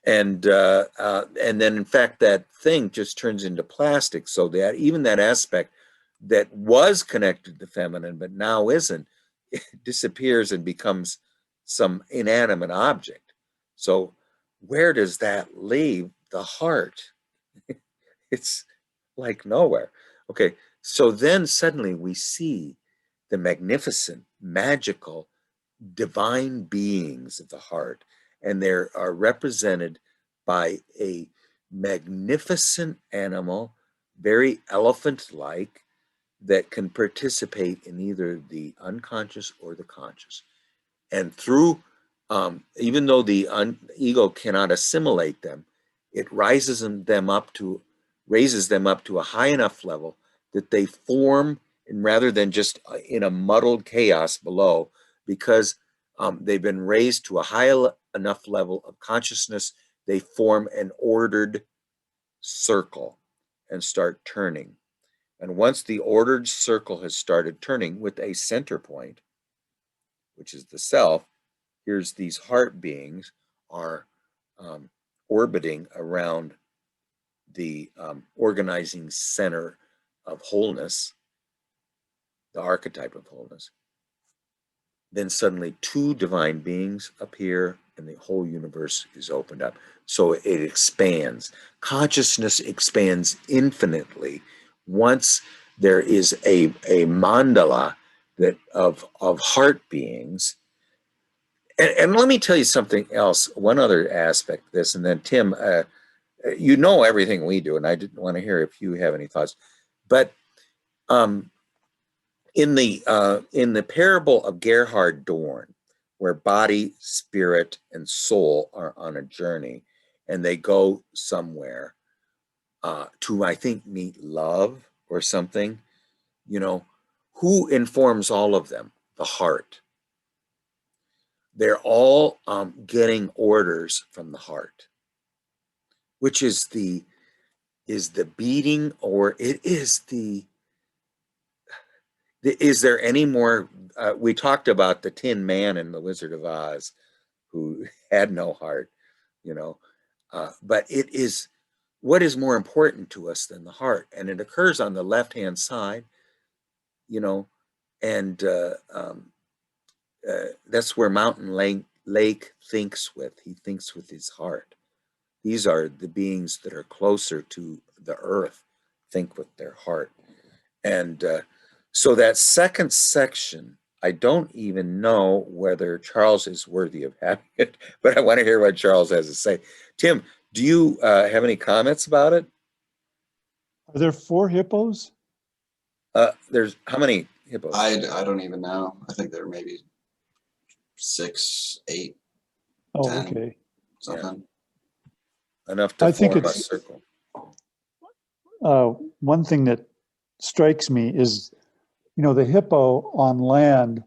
And then in fact, that thing just turns into plastic. So that even that aspect that was connected to feminine, but now isn't, it disappears and becomes some inanimate object. So where does that leave the heart? It's like nowhere. Okay, so then suddenly we see the magnificent, magical, divine beings of the heart, and they are represented by a magnificent animal, very elephant-like, that can participate in either the unconscious or the conscious. And through, even though the ego cannot assimilate them, it raises them up to a high enough level that they form, and rather than just in a muddled chaos below, because they've been raised to a high enough level of consciousness, they form an ordered circle and start turning. And once the ordered circle has started turning with a center point, which is the self, here's these heart beings are orbiting around the organizing center of wholeness, the archetype of wholeness. Then suddenly two divine beings appear and the whole universe is opened up. So it expands. Consciousness expands infinitely once there is a mandala that of heart beings. And let me tell you something else, one other aspect of this, and then Tim, you know everything we do, and I didn't want to hear if you have any thoughts. But in the parable of Gerhard Dorn, where body, spirit, and soul are on a journey, and they go somewhere to, I think, meet love or something, who informs all of them? The heart. They're all getting orders from the heart, which is the beating, or it is the, is there any more, we talked about the Tin Man in The Wizard of Oz who had no heart, but it is, what is more important to us than the heart? And it occurs on the left-hand side, and that's where Mountain Lake thinks with. He thinks with his heart. These are the beings that are closer to the earth, think with their heart. And so that second section, I don't even know whether Charles is worthy of having it, but I want to hear what Charles has to say. Tim, do you have any comments about it? Are there 4 hippos? There's how many hippos? I don't even know. I think there are maybe 6, 8, Oh, 10, okay. something. Enough to I think form a it's- circle. One thing that strikes me is, the hippo on land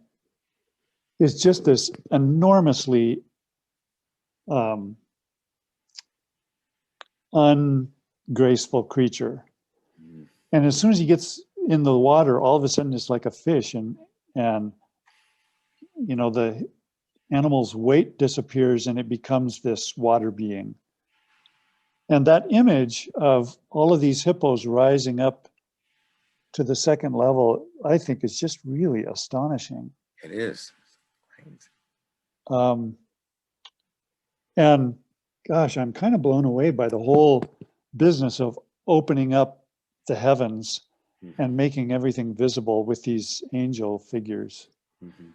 is just this enormously um, ungraceful creature. Mhm. And as soon as he gets in the water, all of a sudden it's like a fish, and you know, the animal's weight disappears and it becomes this water being. And that image of all of these hippos rising up to the second level, I think is just really astonishing. It is. Um, and gosh, I'm kind of blown away by the whole business of opening up the heavens Mhm. and making everything visible with these angel figures. Mhm.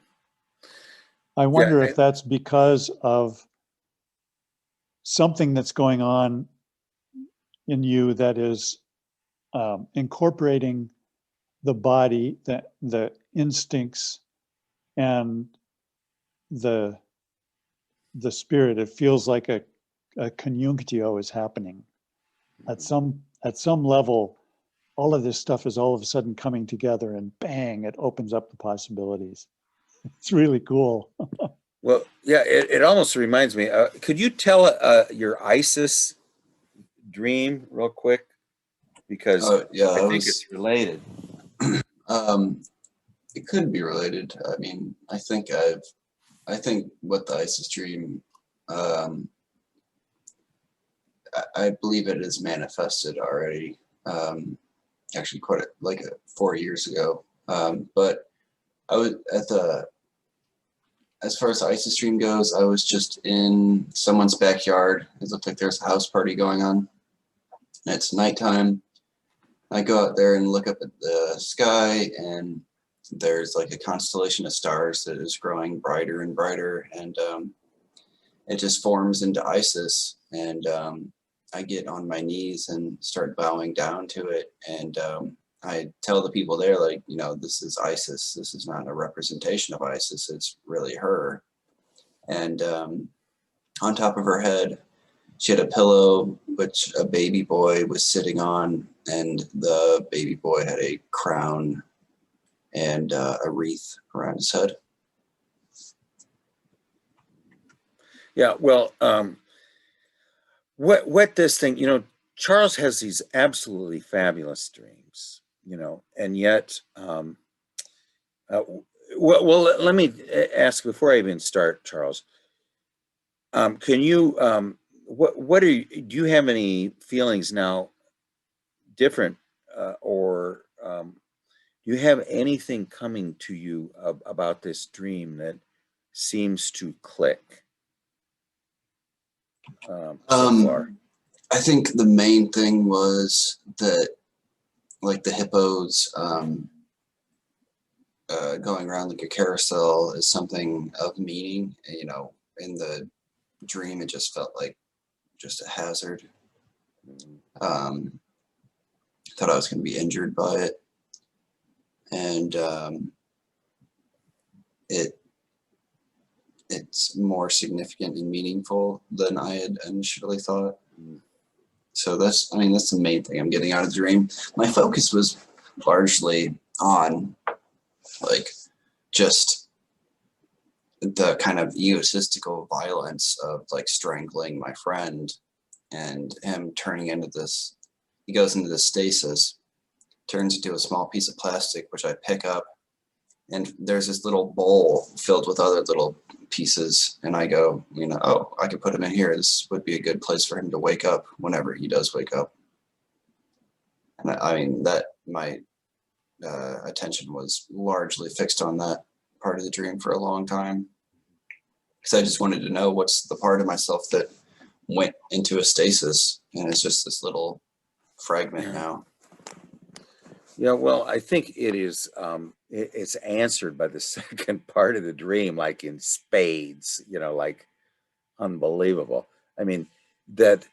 I wonder Yeah, if that's because of something that's going on in you that is incorporating the body, the instincts, and the spirit. It feels like a conjunctio is happening at some level. All of this stuff is all of a sudden coming together, and bang, it opens up the possibilities. It's really cool. Well, yeah, it almost reminds me. Could you tell your ISIS dream real quick? Because Oh yeah, I that think was. it's related. It could be related. I mean, I think what the ISIS dream, I believe it is manifested already. Actually, quite like 4 years ago. But I was at the as far as the ISIS dream goes, I was just in someone's backyard. It looked like there's a house party going on. And it's nighttime. I go out there and look up at the sky, and there's like a constellation of stars that is growing brighter and brighter, and it just forms into Isis. And I get on my knees and start bowing down to it, and I tell the people there, like, you know, this is Isis. This is not a representation of Isis. It's really her. And on top of her head, she had a pillow which a baby boy was sitting on, and the baby boy had a crown and a wreath around his head. Yeah. Well, what this thing, Charles has these absolutely fabulous dreams, and yet, well, let me ask before I even start, Charles. Can you, what do you have any feelings now different, or do you have anything coming to you about this dream that seems to click so far? I think the main thing was that, like, the hippos going around like a carousel is something of meaning. You know, in the dream, it just felt like just a hazard. Thought I was going to be injured by it, and it's more significant and meaningful than I had initially thought. So that's the main thing I'm getting out of the dream. My focus was largely on, like, just the kind of egotistical violence of, like, strangling my friend and him turning into this. He goes into this stasis, turns into a small piece of plastic, which I pick up, and there's this little bowl filled with other little pieces, and I go, oh, I could put him in here. This would be a good place for him to wake up whenever he does wake up. And I mean, that my attention was largely fixed on that part of the dream for a long time, because I just wanted to know what's the part of myself that went into a stasis, and it's just this little fragment now. Yeah, well, I think it is. It's answered by the second part of the dream, like in spades. Like unbelievable. I mean, that.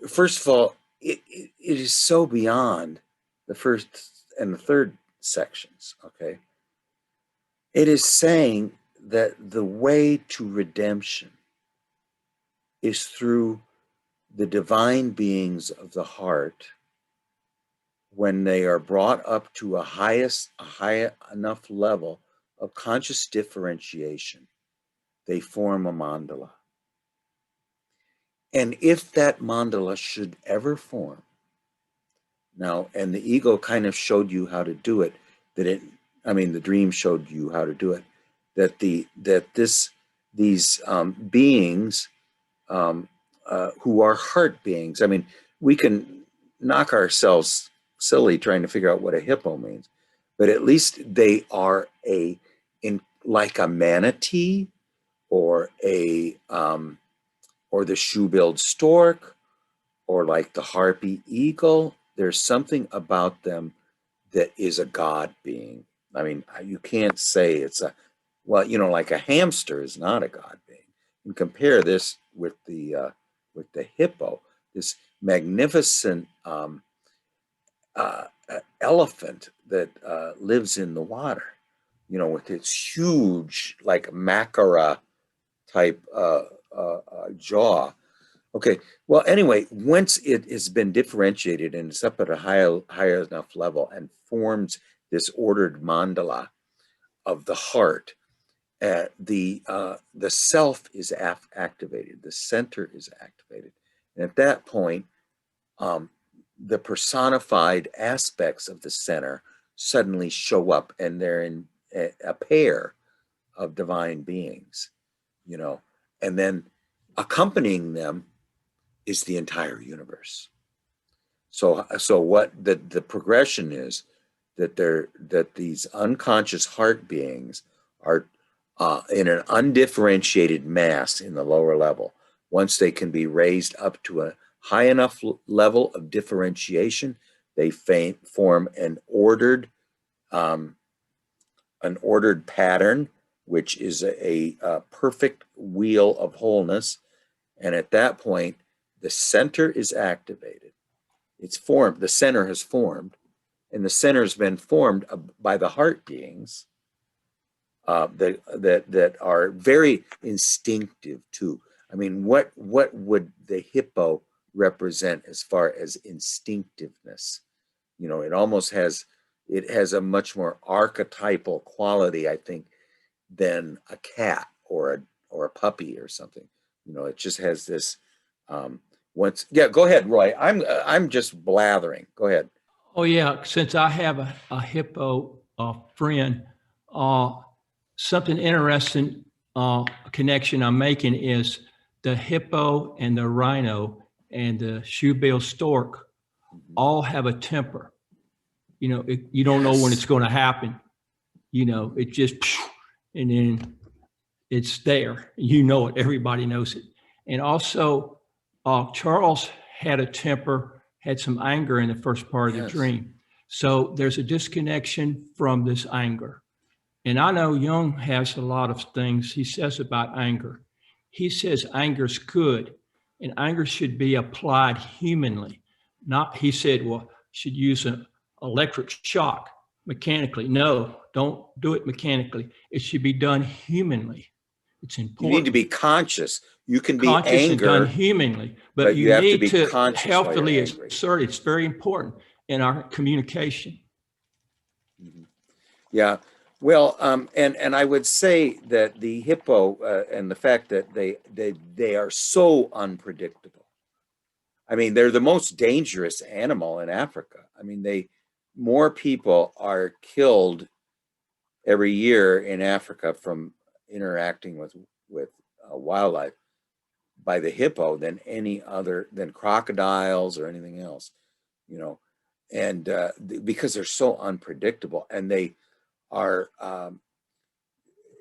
First of all, it is so beyond the first and the third sections. Okay, it is saying that the way to redemption is through the divine beings of the heart when they are brought up to a high enough level of conscious differentiation they form a mandala. And if that mandala should ever form, now, and the ego kind of showed you how to do it, the dream showed you how to do it, these beings who are heart beings. I mean, we can knock ourselves silly trying to figure out what a hippo means, but at least they are like a manatee or or the shoe-billed stork or like the harpy eagle. There's something about them that is a god being. I mean, you can't say it's like a hamster is not a god being. And compare this with the hippo, this magnificent elephant that lives in the water, with its huge, like macara type jaw. Okay. Well, anyway, once it has been differentiated and it's up at a higher enough level and forms this ordered mandala of the heart, the self is activated, the center is activated, and at that point, the personified aspects of the center suddenly show up, and they're in a pair of divine beings, and then accompanying them is the entire universe. So what the progression is that these unconscious heart beings are in an undifferentiated mass in the lower level. Once they can be raised up to a high enough level of differentiation, they form an ordered pattern, which is a perfect wheel of wholeness. And at that point, the center is activated. It's formed. The center has formed, and the center has been formed by the heart beings that are very instinctive too. I mean, what would the hippo represent as far as instinctiveness? It almost has a much more archetypal quality, I think, than a cat or a puppy or something. It just has this. Go ahead, Roy. I'm just blathering. Go ahead. Oh yeah, since I have a hippo friend, something interesting connection I'm making is the hippo and the rhino and the shoe-bill stork all have a temper. You don't know when it's going to happen. It just, and then it's there. It. Everybody knows it. And also, Charles had a temper, had some anger in the first part of the dream. So there's a disconnection from this anger. And I know Jung has a lot of things he says about anger. He says anger's good, and anger should be applied humanly. Not, he said, well, should use an electric shock mechanically. No, don't do it mechanically. It should be done humanly. It's important. You need to be conscious. You can be conscious anger, and done humanly, but you have need to be to conscious healthily assert. It's very important in our communication. Yeah. Well, and I would say that the hippo and the fact that they are so unpredictable. I mean, they're the most dangerous animal in Africa. I mean, more people are killed every year in Africa from interacting with wildlife by the hippo than than crocodiles or anything else, and because they're so unpredictable, and they are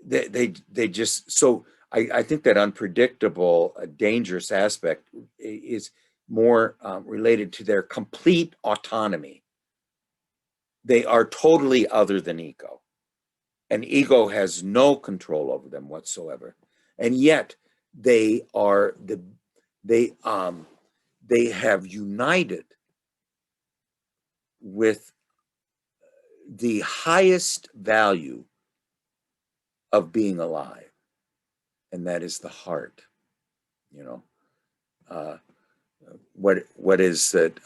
they just so I think that unpredictable dangerous aspect is more related to their complete autonomy. They are totally other than ego, and ego has no control over them whatsoever, and yet they have united with the highest value of being alive, and that is the heart. What is that?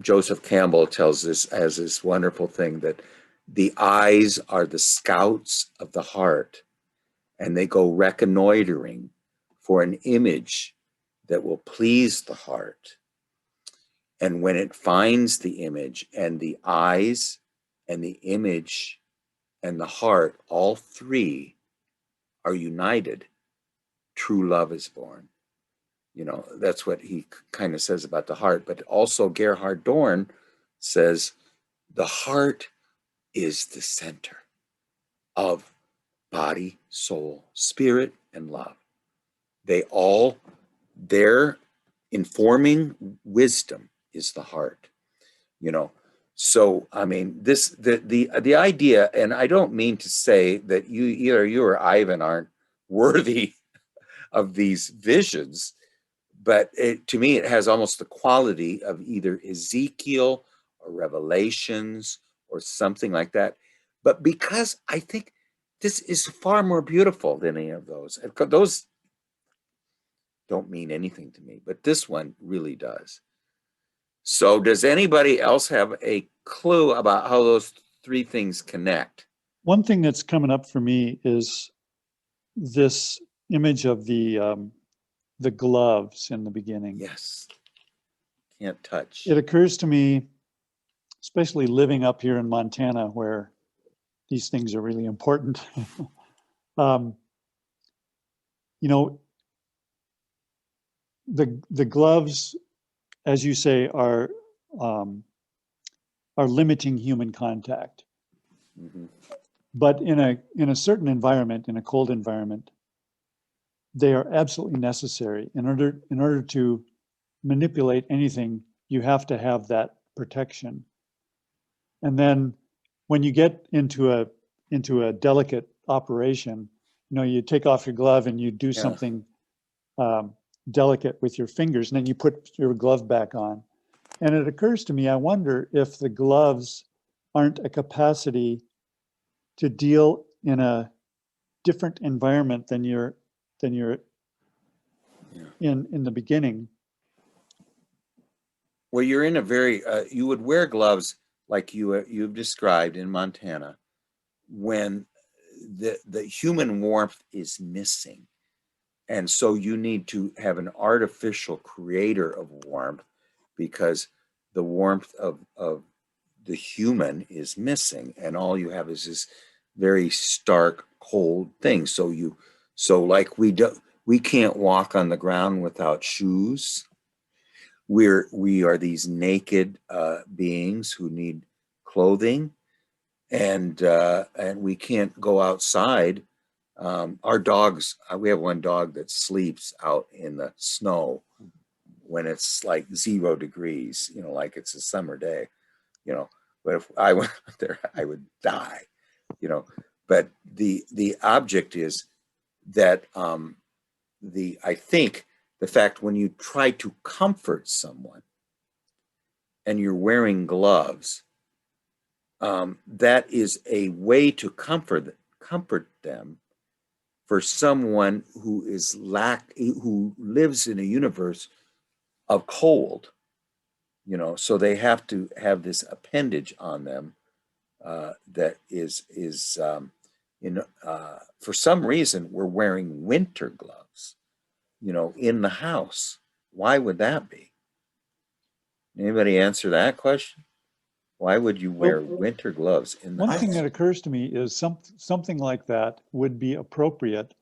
Joseph Campbell tells us as this wonderful thing that the eyes are the scouts of the heart, and they go reconnoitering for an image that will please the heart. And when it finds the image, and the eyes and the image and the heart, all three are united, true love is born. You know, that's what he kind of says about the heart. But also Gerhard Dorn says the heart is the center of body, soul, spirit, and love. Their informing wisdom is the heart, you know. So I mean, the idea, and I don't mean to say that either you or Ivan aren't worthy of these visions, but to me it has almost the quality of either Ezekiel or Revelations or something like that. But because I think this is far more beautiful than any of those. Those don't mean anything to me, but this one really does. So does anybody else have a clue about how those three things connect? One thing that's coming up for me is this image of the gloves in the beginning. Yes. Can't touch. It occurs to me, especially living up here in Montana, where these things are really important. You know, the gloves, as you say, are limiting human contact. Mhm. But in a certain environment, in a cold environment, they are absolutely necessary. In order to manipulate anything, you have to have that protection. And then when you get into a delicate operation, you know, you take off your glove and you do Yeah. something delicate with your fingers, and then you put your glove back on. And it occurs to me, I wonder if the gloves aren't a capacity to deal in a different environment than you're Yeah. in the beginning. Well, you're in a very, you would wear gloves like you've described in Montana when the human warmth is missing. And so you need to have an artificial creator of warmth because the warmth of the human is missing, and all you have is this very stark, cold thing. So like we can't walk on the ground without shoes. We are these naked beings who need clothing, and we can't go outside. Our dogs, we have one dog that sleeps out in the snow when it's like 0 degrees, you know, like it's a summer day, you know. But if I went out there, I would die, you know. But the object is that I think the fact when you try to comfort someone and you're wearing gloves, that is a way to comfort them for someone who who lives in a universe of cold, you know. So they have to have this appendage on them that is for some reason we're wearing winter gloves, you know, in the house. Why would that be? Anybody answer that question? Why would you wear winter gloves in the One thing house? that occurs to me is something like that would be appropriate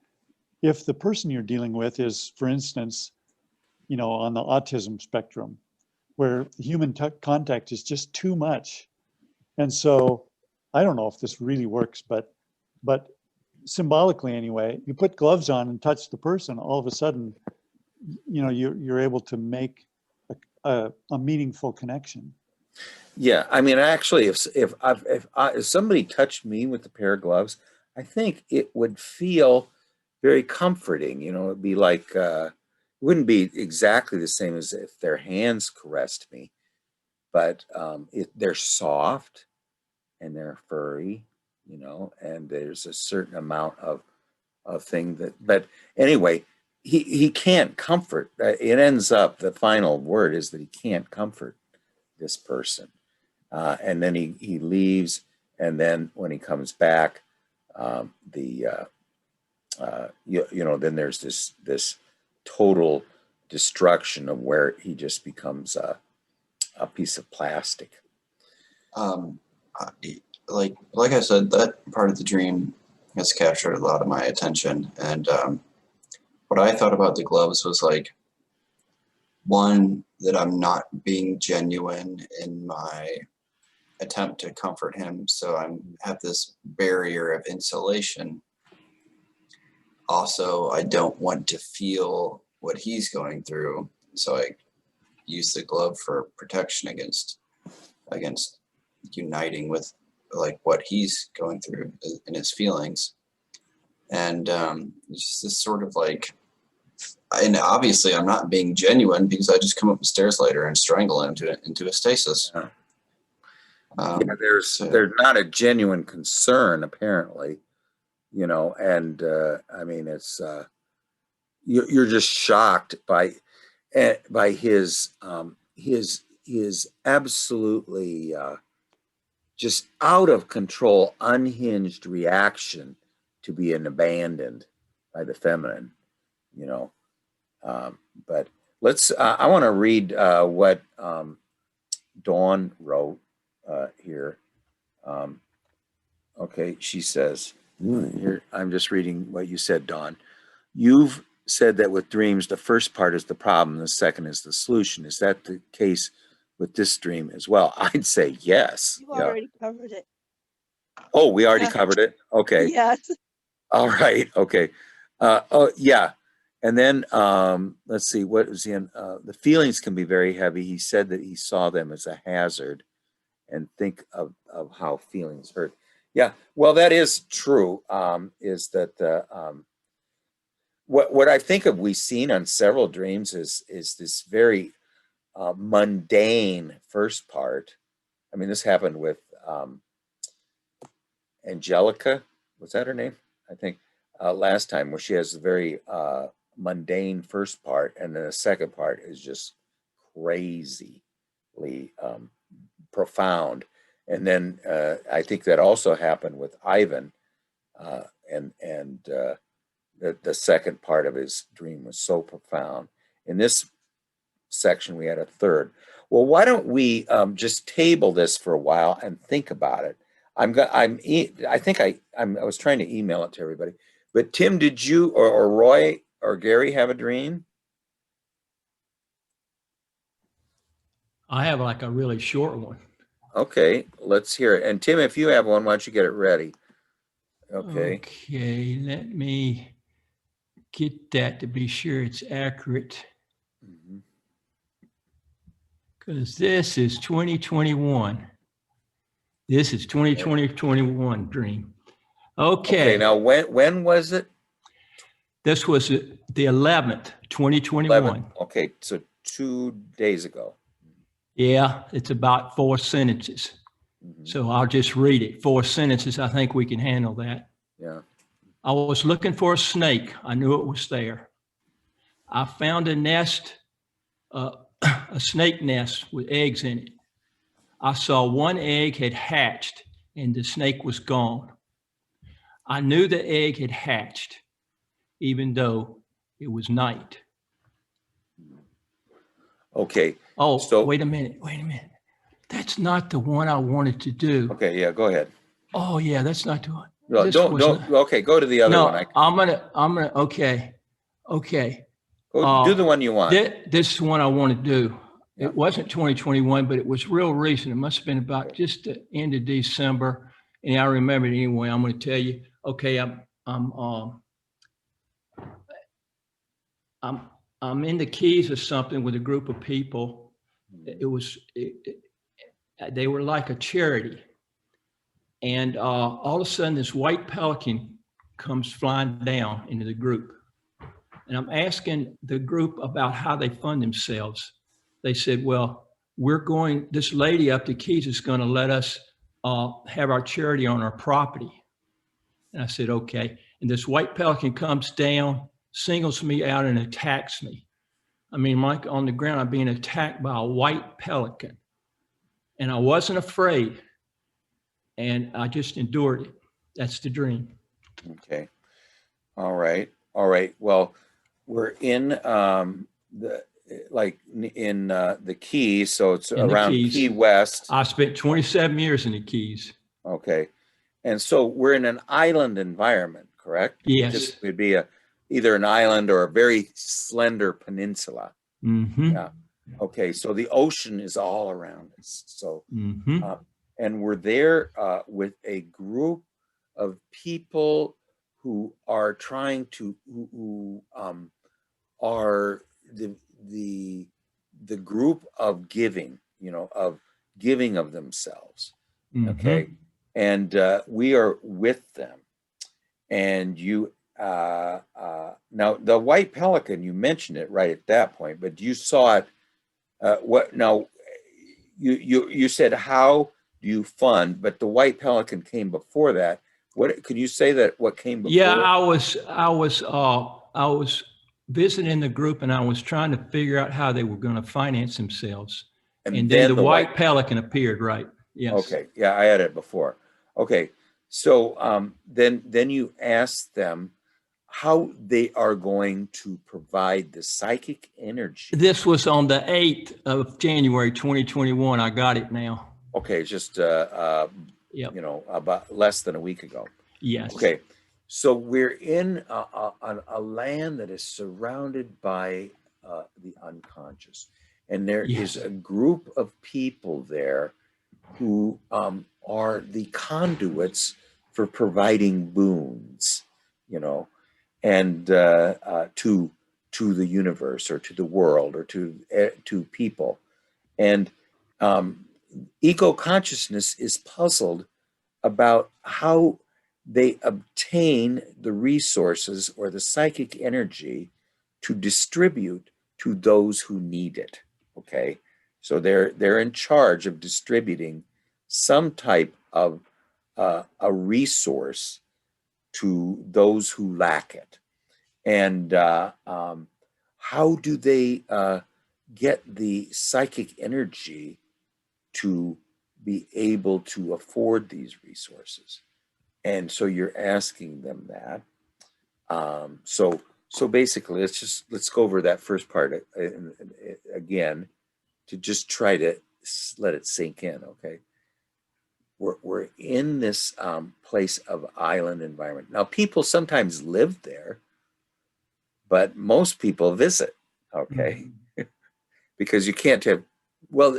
if the person you're dealing with is, for instance, you know, on the autism spectrum, where human contact is just too much. And so I don't know if this really works, but symbolically anyway, you put gloves on and touch the person, all of a sudden, you know, you're able to make a meaningful connection. Yeah, I mean, actually, if somebody touched me with a pair of gloves, I think it would feel very comforting. You know, it'd be like it wouldn't be exactly the same as if their hands caressed me, but they're soft and they're furry, you know, and there's a certain amount of thing that. But anyway, he can't comfort. It ends up the final word is that he can't comfort this person. And then he leaves, and then when he comes back, then there's this total destruction of where he just becomes a piece of plastic. Like I said, that part of the dream has captured a lot of my attention. And what I thought about the gloves was like, one, that I'm not being genuine in my attempt to comfort him, so I have this barrier of insulation. Also, I don't want to feel what he's going through, so I use the glove for protection against uniting with like what he's going through in his feelings. And it's just this sort of like, and obviously I'm not being genuine because I just come up the stairs later and strangle him into a stasis. Yeah. So, There's not a genuine concern apparently, and I mean it's you're just shocked by his absolutely just out of control, unhinged reaction to being abandoned by the feminine, but I want to read what Dawn wrote here. Okay, she says, here, I'm just reading what you said, Dawn. You've said that with dreams, the first part is the problem, the second is the solution. Is that the case with this dream as well? I'd say yes. You already covered it. Oh, we already covered it? Okay. Yes. All right. Okay. Oh, yeah. And then let's see, what was in the feelings can be very heavy. He said that he saw them as a hazard, and think of how feelings hurt. Yeah, well, that is true. Is that what I think of we've seen on several dreams is this very mundane first part. I mean, this happened with Angelica. Was that her name? I think last time, where she has a very mundane first part, and then the second part is just crazily profound. And then I think that also happened with Ivan, and the second part of his dream was so profound. In this section, we had a third. Well, why don't we just table this for a while and think about it? I was trying to email it to everybody, but Tim, did you or Roy or Gary have a dream? I have like a really short one. Okay, let's hear it. And Tim, if you have one, why don't you get it ready? Okay. Okay, let me get that to be sure it's accurate. Because this is 2021. This is 2021 dream. Okay. Okay, now when was it? This was the 11th, 2021. 11. Okay, so 2 days ago. Yeah, it's about 4 sentences. So I'll just read it. 4 sentences. I think we can handle that. Yeah. I was looking for a snake. I knew it was there. I found a nest, a snake nest with eggs in it. I saw one egg had hatched and the snake was gone. I knew the egg had hatched, even though it was night. Okay. Oh, So- wait a minute. That's not the one I wanted to do. Okay, yeah, go ahead. Oh yeah, that's not the one. No, This don't, was not- okay, go to the other No, one. I'm gonna, okay. Go do the one you want. This is the one I want to do. Yeah. It wasn't 2021, but it was real recent. It must have been about just the end of December. And I remember it anyway. I'm going to tell you, okay, I'm in the Keys or something with a group of people. They were like a charity. And all of a sudden this white pelican comes flying down into the group. And I'm asking the group about how they fund themselves. They said, well, this lady up the Keys is going to let us have our charity on our property. And I said, okay. And this white pelican comes down, singles me out and attacks me. I mean, Mike, on the ground, I'm being attacked by a white pelican. And I wasn't afraid. And I just endured it. That's the dream. Okay. All right. All right. Well, we're in the the Keys, so it's In the around Keys. Key West. I spent 27 years in the Keys. Okay. And so we're in an island environment, correct? Yes. It'd be either an island or a very slender peninsula. Mm-hmm. Yeah. Okay. So the ocean is all around us. So, Mm-hmm. and we're there with a group of people who are trying to, who are the the group of giving, of giving of themselves. Okay. Mm-hmm. And we are with them. And now the white pelican, you mentioned it right at that point, but you saw it. What now? You said, how do you fund? But the white pelican came before that. What could you say that what came before? Yeah, I was visiting the group and I was trying to figure out how they were going to finance themselves. And then the white pelican appeared, right? Yes. Okay. Yeah, I had it before. Okay. So then you ask them how they are going to provide the psychic energy. This was on the 8th of January, 2021. I got it now. Okay, just Yep. about less than a week ago. Yes. Okay, so we're in a land that is surrounded by the unconscious, and there Yes. is a group of people there who are the conduits for providing boons, and to the universe or to the world or to people, and ego consciousness is puzzled about how they obtain the resources or the psychic energy to distribute to those who need it. Okay, so they're in charge of distributing some type of a resource to those who lack it. And how do they get the psychic energy to be able to afford these resources? And so you're asking them that. So basically, let's go over that first part again to just try to let it sink in. Okay, we're in this place of island environment. Now, people sometimes live there, but most people visit. Okay, because you can't have, well,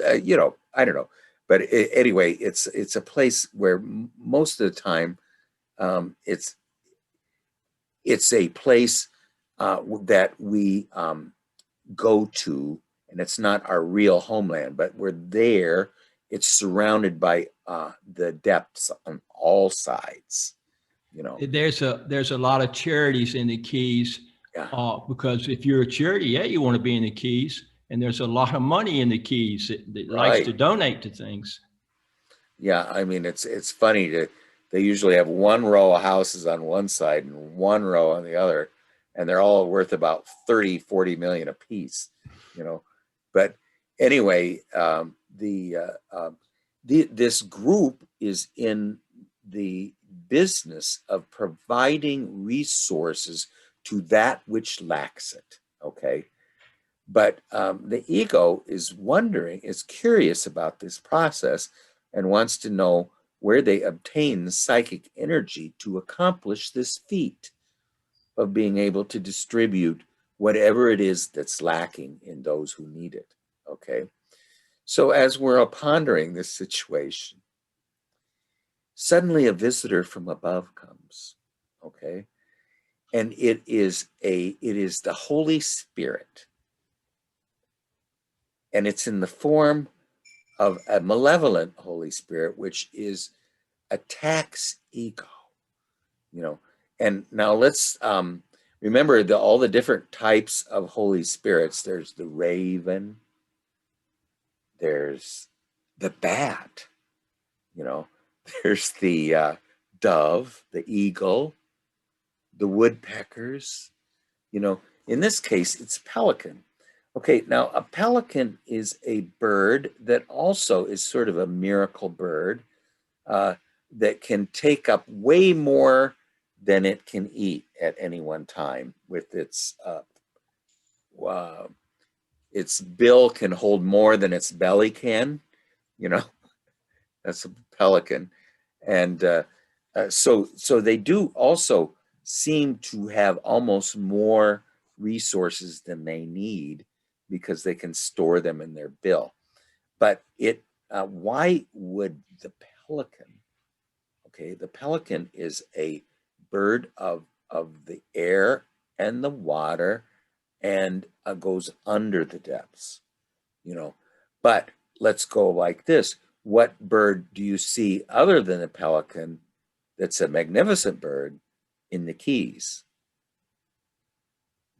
I don't know, but anyway, it's a place where most of the time it's a place that we go to, and it's not our real homeland, but we're there. It's surrounded by the depths on all sides. There's a lot of charities in the Keys, Yeah. because if you're a charity, yeah, you want to be in the Keys, and there's a lot of money in the Keys that likes to Right. donate to things. Yeah, I mean, it's funny they usually have one row of houses on one side and one row on the other, and they're all worth about 30-40 million a piece, but anyway, this group is in the business of providing resources to that which lacks it. Okay, but the ego is curious about this process and wants to know where they obtain psychic energy to accomplish this feat of being able to distribute whatever it is that's lacking in those who need it. Okay. So as we're pondering this situation, suddenly a visitor from above comes. Okay. And it is the Holy Spirit. And it's in the form of a malevolent Holy Spirit, which attacks ego, And now let's remember all the different types of Holy Spirits. There's the raven, there's the bat, there's the dove, the eagle, the woodpeckers, in this case, it's pelican. Okay, now a pelican is a bird that also is sort of a miracle bird that can take up way more than it can eat. at any one time with its bill can hold more than its belly can, you know, that's a pelican. And so they do also seem to have almost more resources than they need because they can store them in their bill. But why would the pelican? Okay, the pelican is a bird of the air and the water, and goes under the depths, you know. But let's go like this. What bird do you see other than a pelican that's a magnificent bird in the Keys?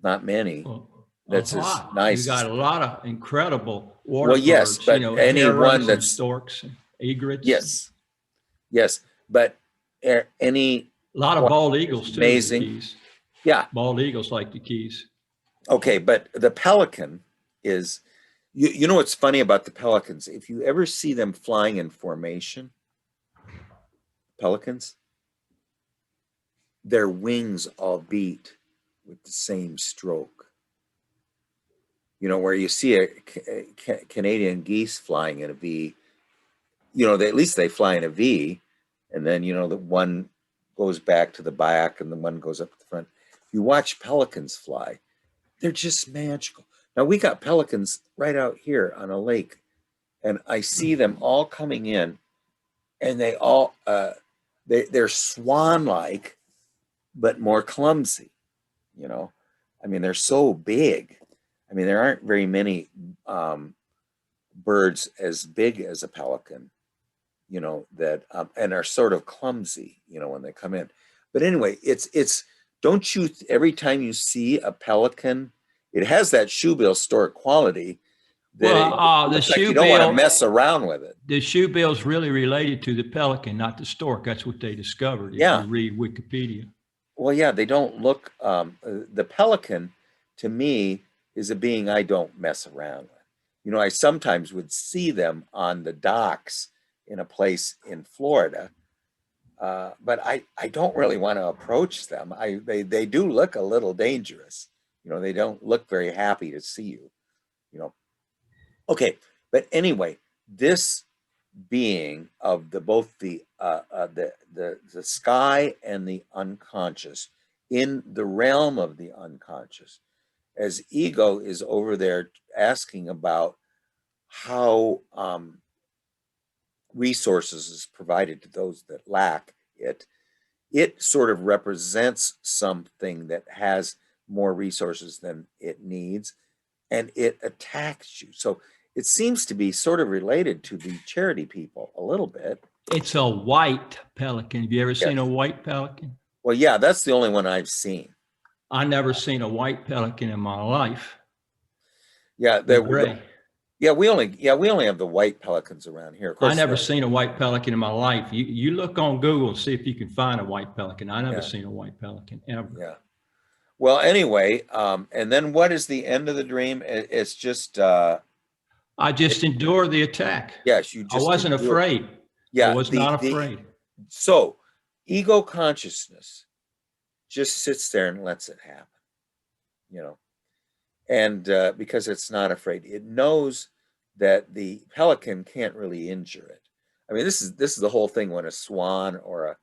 Not many. Well, That's a as lot. nice. You got a lot of incredible water Well, yes, birds, but any hares one and that's storks and egrets. yes, but any A lot of one bald is eagles too. amazing. The Keys. Yeah. Bald eagles like the Keys. Okay, but the pelican is, you know what's funny about the pelicans? If you ever see them flying in formation, pelicans, their wings all beat with the same stroke. You know, where you see a Canadian geese flying in a V, you know, at least they fly in a V, and then, you know, the one goes back to the back and the one goes up to the front. You watch pelicans fly, they're just magical. Now, we got pelicans right out here on a lake, and I see them all coming in, and they all, they're swan-like, but more clumsy, you know. I mean, they're so big. I mean, there aren't very many birds as big as a pelican, you know, that and are sort of clumsy, you know, when they come in. But anyway, it's don't you, every time you see a pelican, it has that shoebill stork quality that Well, it the looks like you don't want to shoebill, mess around with it. the shoebill's really related to the pelican, not the stork. That's what they discovered. If Yeah. you read Wikipedia. Well, yeah, they don't look, the pelican to me is a being I don't mess around with. You know, I sometimes would see them on the docks in a place in Florida, but I don't really want to approach them. They do look a little dangerous. You know, they don't look very happy to see you, you know. Okay, but anyway, this being of both the sky and the unconscious, in the realm of the unconscious, as ego is over there asking about how resources is provided to those that lack it, it sort of represents something that has more resources than it needs, and it attacks you. So it seems to be sort of related to the charity people a little bit. It's a white pelican. Have you ever seen a white pelican? Well, yeah, that's the only one I've seen. I never seen a white pelican in my life. Yeah, They're gray. we only have the white pelicans around here. Of course, I never seen a white pelican in my life. You look on Google and see if you can find a white pelican. I never seen a white pelican ever. Yeah. Well, anyway, and then what is the end of the dream? It's just I just endured the attack. yes, you just I wasn't afraid. Yeah, I was not afraid. So ego consciousness just sits there and lets it happen, you know, and because it's not afraid, it knows that the pelican can't really injure it. I mean, this is the whole thing when a swan or a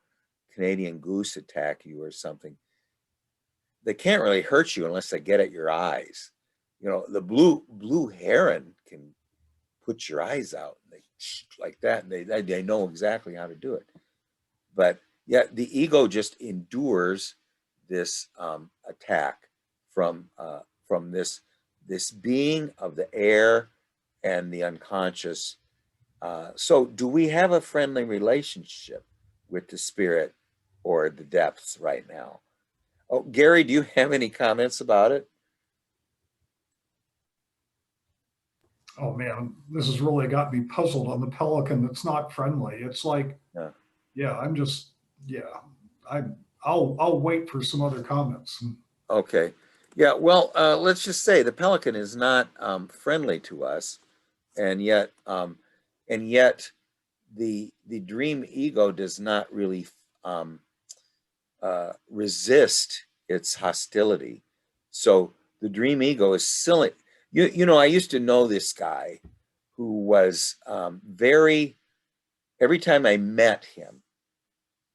Canadian goose attack you or something. They can't really hurt you unless they get at your eyes. You know, the blue heron can put your eyes out, and they like that, and they know exactly how to do it. But yeah, the ego just endures this attack from this being of the air and the unconscious. So do we have a friendly relationship with the spirit or the depths right now? Oh, Gary, do you have any comments about it? Oh man, this has really got me puzzled on the pelican that's not friendly. It's like, yeah, I'm just, yeah, I'll wait for some other comments. Okay. Yeah, well, let's just say the pelican is not friendly to us, and yet the dream ego does not really resist its hostility. So the dream ego is silly. You know, I used to know this guy who was every time I met him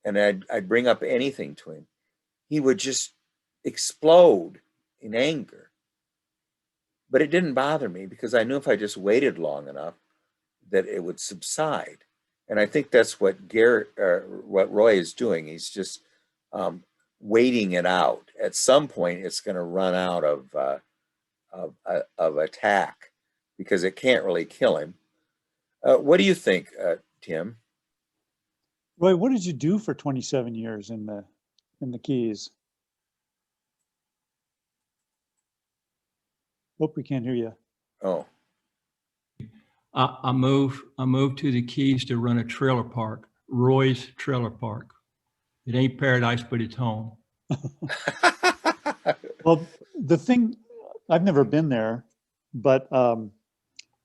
and I'd bring up anything to him, he would just explode in anger. But it didn't bother me because I knew if I just waited long enough that it would subside. And I think that's what what Roy is doing. He's just waiting it out. At some point, it's going to run out of attack because it can't really kill him. What do you think, Tim? Roy, what did you do for 27 years in the Keys? Hope we can't hear you. Oh, I moved to the Keys to run a trailer park, Roy's Trailer Park. It ain't paradise, but it's home. Well, the thing, I've never been there, but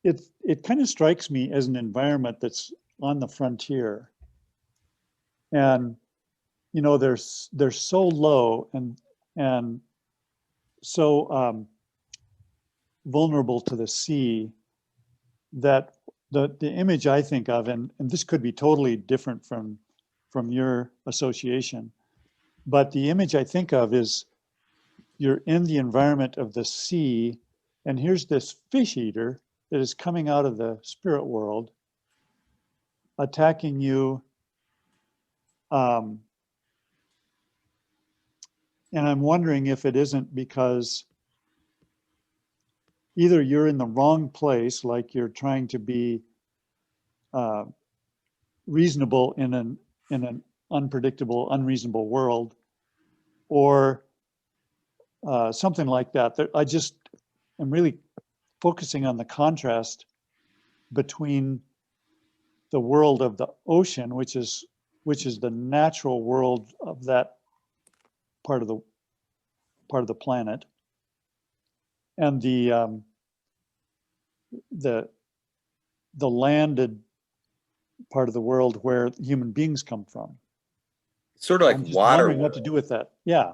it kind of strikes me as an environment that's on the frontier. And, you know, they're so low and so vulnerable to the sea that the image I think of, and this could be totally different from your association, but the image I think of is you're in the environment of the sea, and here's this fish eater that is coming out of the spirit world, attacking you. And I'm wondering if it isn't because either you're in the wrong place, like you're trying to be reasonable in an unpredictable, unreasonable world, or something like that. I just am really focusing on the contrast between the world of the ocean, which is the natural world of that part of the planet, and the landed part of the world where human beings come from. sort of like I'm just Water wondering what to World. do with that. Yeah.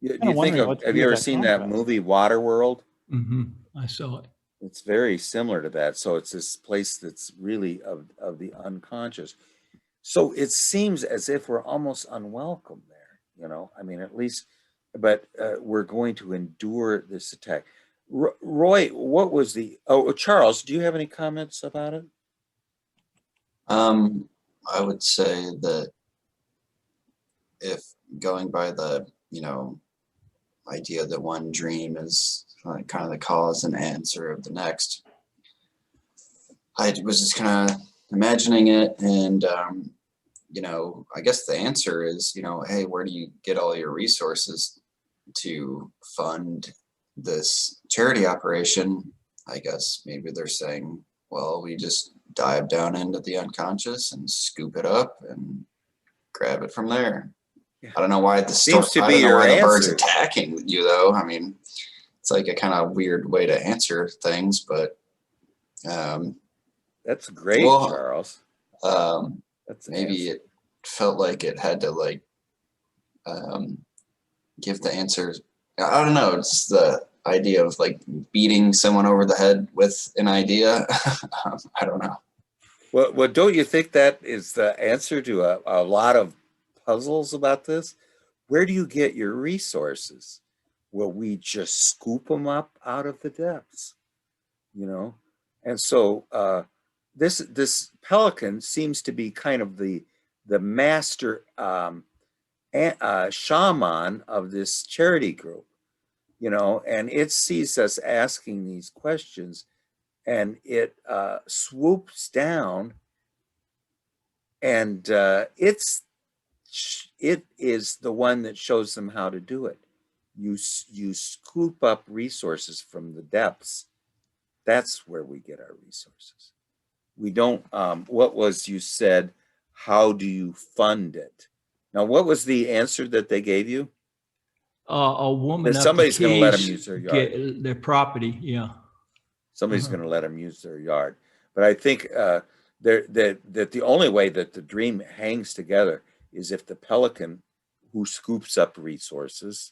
Do Kinda you think wondering of, what to have do you with ever that seen that contrast. movie Water World? I saw it. It's very similar to that. So it's this place that's really of the unconscious. So it seems as if we're almost unwelcome there, you know, I mean, at least, but we're going to endure this attack. Roy, what was Charles, do you have any comments about it? I would say that if going by the, you know, idea that one dream is kind of the cause and answer of the next, I was just kind of imagining it, and you know, I guess the answer is, you know, hey, where do you get all your resources to fund this charity operation? I guess maybe they're saying, well, we just dive down into the unconscious and scoop it up and grab it from there. Yeah. I don't know why Seems to I be don't know your why the bird's answer. attacking you, though. I mean, it's like a kind of weird way to answer things, but That's great, well, Charles. That's an maybe answer. it felt like it had to like give the answers. I don't know. It's the idea of like beating someone over the head with an idea. I don't know. Well, don't you think that is the answer to a lot of puzzles about this? Where do you get your resources? Well, we just scoop them up out of the depths, you know? And so this Pelican seems to be kind of the master shaman of this charity group, you know, and it sees us asking these questions and it swoops down and it is the one that shows them how to do it. You scoop up resources from the depths. That's where we get our resources. We don't, what was you said, how do you fund it? Now, what was the answer that they gave you? A woman That up the somebody's going to let them Keys use their yard. get their property. Yeah. Somebody's going to let them use their yard. But I think that the only way that the dream hangs together is if the Pelican, who scoops up resources,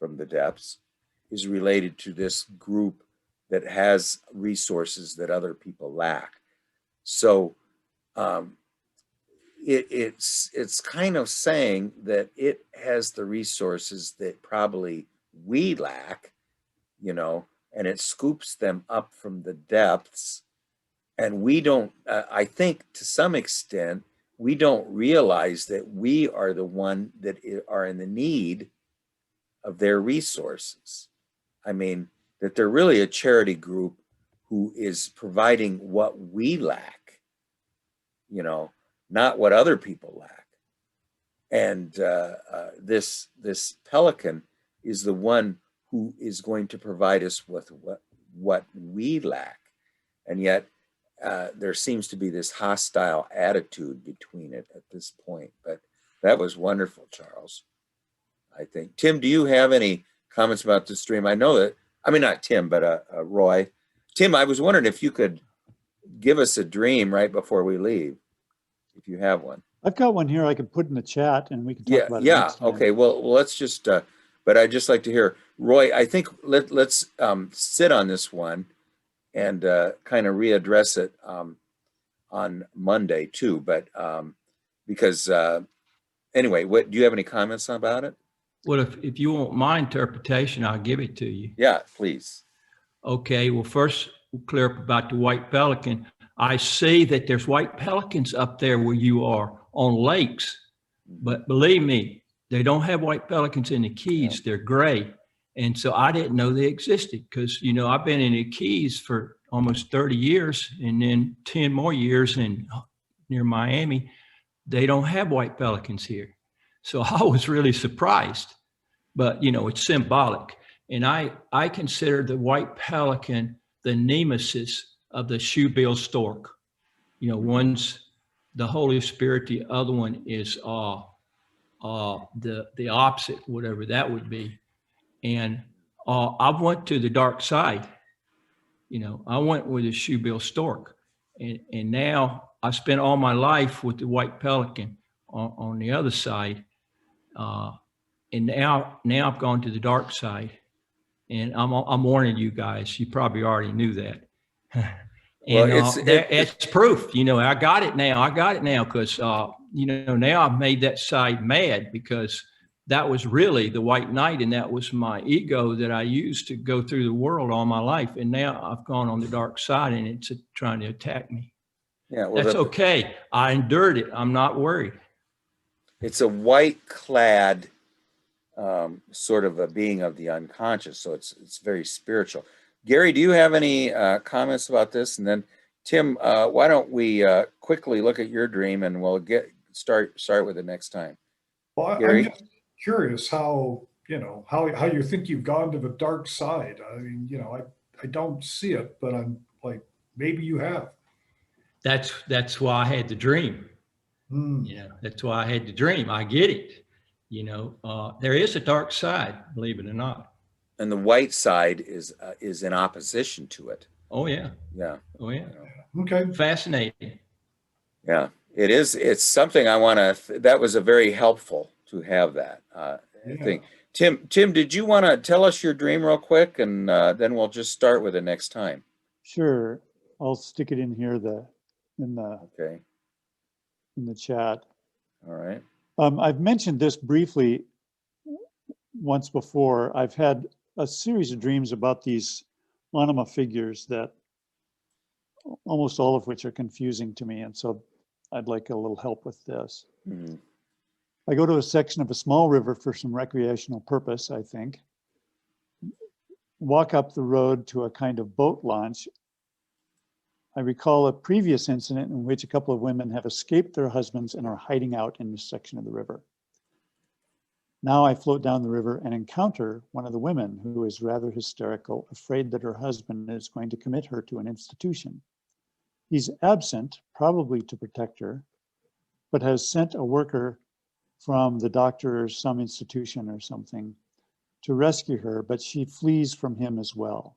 from the depths is related to this group that has resources that other people lack. So it's kind of saying that it has the resources that probably we lack, you know, and it scoops them up from the depths. And we don't, I think to some extent, we don't realize that we are the one that are in the need of their resources. I mean, that they're really a charity group who is providing what we lack, you know, not what other people lack. And this Pelican is the one who is going to provide us with what we lack. And yet there seems to be this hostile attitude between it at this point. But that was wonderful, Charles, I think. Tim, do you have any comments about this dream? I know that, I mean, not Tim, but Roy. Tim, I was wondering if you could give us a dream right before we leave, if you have one. I've got one here I could put in the chat and we can talk about it next time. Okay. Well, let's just, but I'd just like to hear, Roy, I think let's sit on this one and kind of readdress it on Monday too. But because anyway, what do you have any comments about it? Well, if you want my interpretation, I'll give it to you. Yeah, please. Okay, well, first we'll clear up about the white pelican. I see that there's white pelicans up there where you are on lakes, but believe me, they don't have white pelicans in the Keys. They're gray. And so I didn't know they existed because, you know, I've been in the Keys for almost 30 years and then 10 more years near Miami. They don't have white pelicans here. So I was really surprised, but, you know, it's symbolic. And I consider the white pelican the nemesis of the shoebill stork. You know, one's the Holy Spirit, the other one is the opposite, whatever that would be. And I went to the dark side. You know, I went with the shoebill stork, and now I spent all my life with the white pelican on the other side, and now I've gone to the dark side, and I'm warning you guys. You probably already knew that. And Well, it's proof. You know, I got it now. Because you know, now I've made that side mad because that was really the white knight, and that was my ego that I used to go through the world all my life. And now I've gone on the dark side, and it's trying to attack me. Yeah, well, that's okay. I endured it. I'm not worried. It's a white clad sort of a being of the unconscious, so it's very spiritual. Gary, do you have any comments about this? And then Tim, why don't we quickly look at your dream, and we'll start with it next time. Well, Gary? I'm just curious how, you know, how you think you've gone to the dark side. I mean, you know, I don't see it, but I'm like, maybe you have. That's why I had the dream. You know, that's why I had the dream. I get it. You know, there is a dark side, believe it or not. And the white side is in opposition to it. Oh yeah. Yeah. Oh yeah. Okay. Fascinating. Yeah, it is. It's something I want to. That was a very helpful to have that. I think. Tim, did you want to tell us your dream real quick, and then we'll just start with it next time. Sure, I'll stick it in here in the chat. All right. I've mentioned this briefly once before. I've had a series of dreams about these anima figures that almost all of which are confusing to me. And so I'd like a little help with this. Mm-hmm. I go to a section of a small river for some recreational purpose, I think. Walk up the road to a kind of boat launch. I recall a previous incident in which a couple of women have escaped their husbands and are hiding out in this section of the river. Now I float down the river and encounter one of the women who is rather hysterical, afraid that her husband is going to commit her to an institution. He's absent, probably to protect her, but has sent a worker from the doctor or some institution or something to rescue her, but she flees from him as well.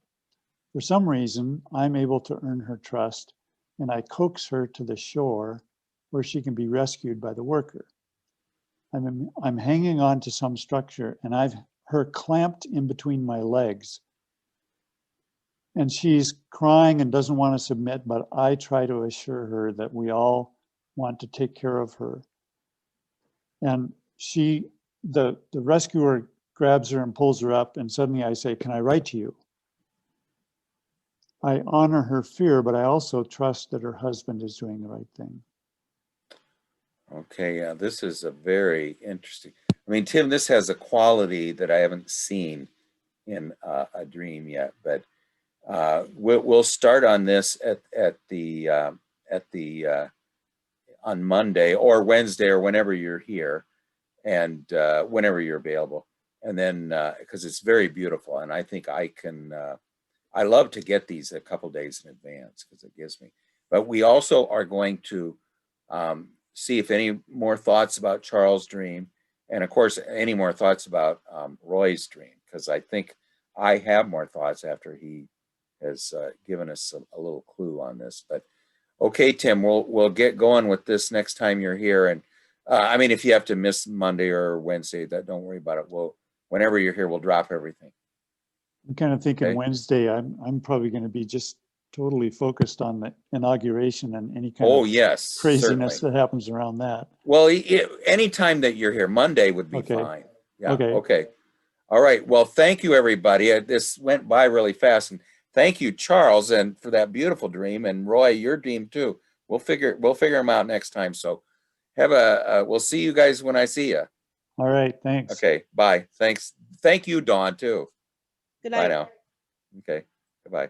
For some reason, I'm able to earn her trust, and I coax her to the shore where she can be rescued by the worker. I'm hanging on to some structure, and I've her clamped in between my legs. And she's crying and doesn't want to submit, but I try to assure her that we all want to take care of her. And the rescuer grabs her and pulls her up, and suddenly I say, "Can I write to you?" I honor her fear, but I also trust that her husband is doing the right thing. Okay, yeah, this is a very interesting. I mean, Tim, this has a quality that I haven't seen in a dream yet, but we'll start on this at the on Monday or Wednesday or whenever you're here, and whenever you're available, and then because it's very beautiful, and I think I can. I love to get these a couple days in advance because it gives me. But we also are going to see if any more thoughts about Charles' dream, and of course, any more thoughts about Roy's dream, because I think I have more thoughts after he has given us a little clue on this. But okay, Tim, we'll get going with this next time you're here. And I mean, if you have to miss Monday or Wednesday, that don't worry about it. Whenever you're here, we'll drop everything. I'm kind of thinking Okay. Wednesday, I'm probably going to be just totally focused on the inauguration and any kind Oh, of yes, craziness certainly. that happens around that. Well, anytime that you're here, Monday would be Okay. fine. Yeah. Okay. Okay. All right. Well, thank you, everybody. This went by really fast, and thank you, Charles, and for that beautiful dream, and Roy, your dream too. We'll figure them out next time. So, we'll see you guys when I see you. All right. Thanks. Okay. Bye. Thanks. Thank you, Dawn, too. Good Bye night. now. Okay. Goodbye.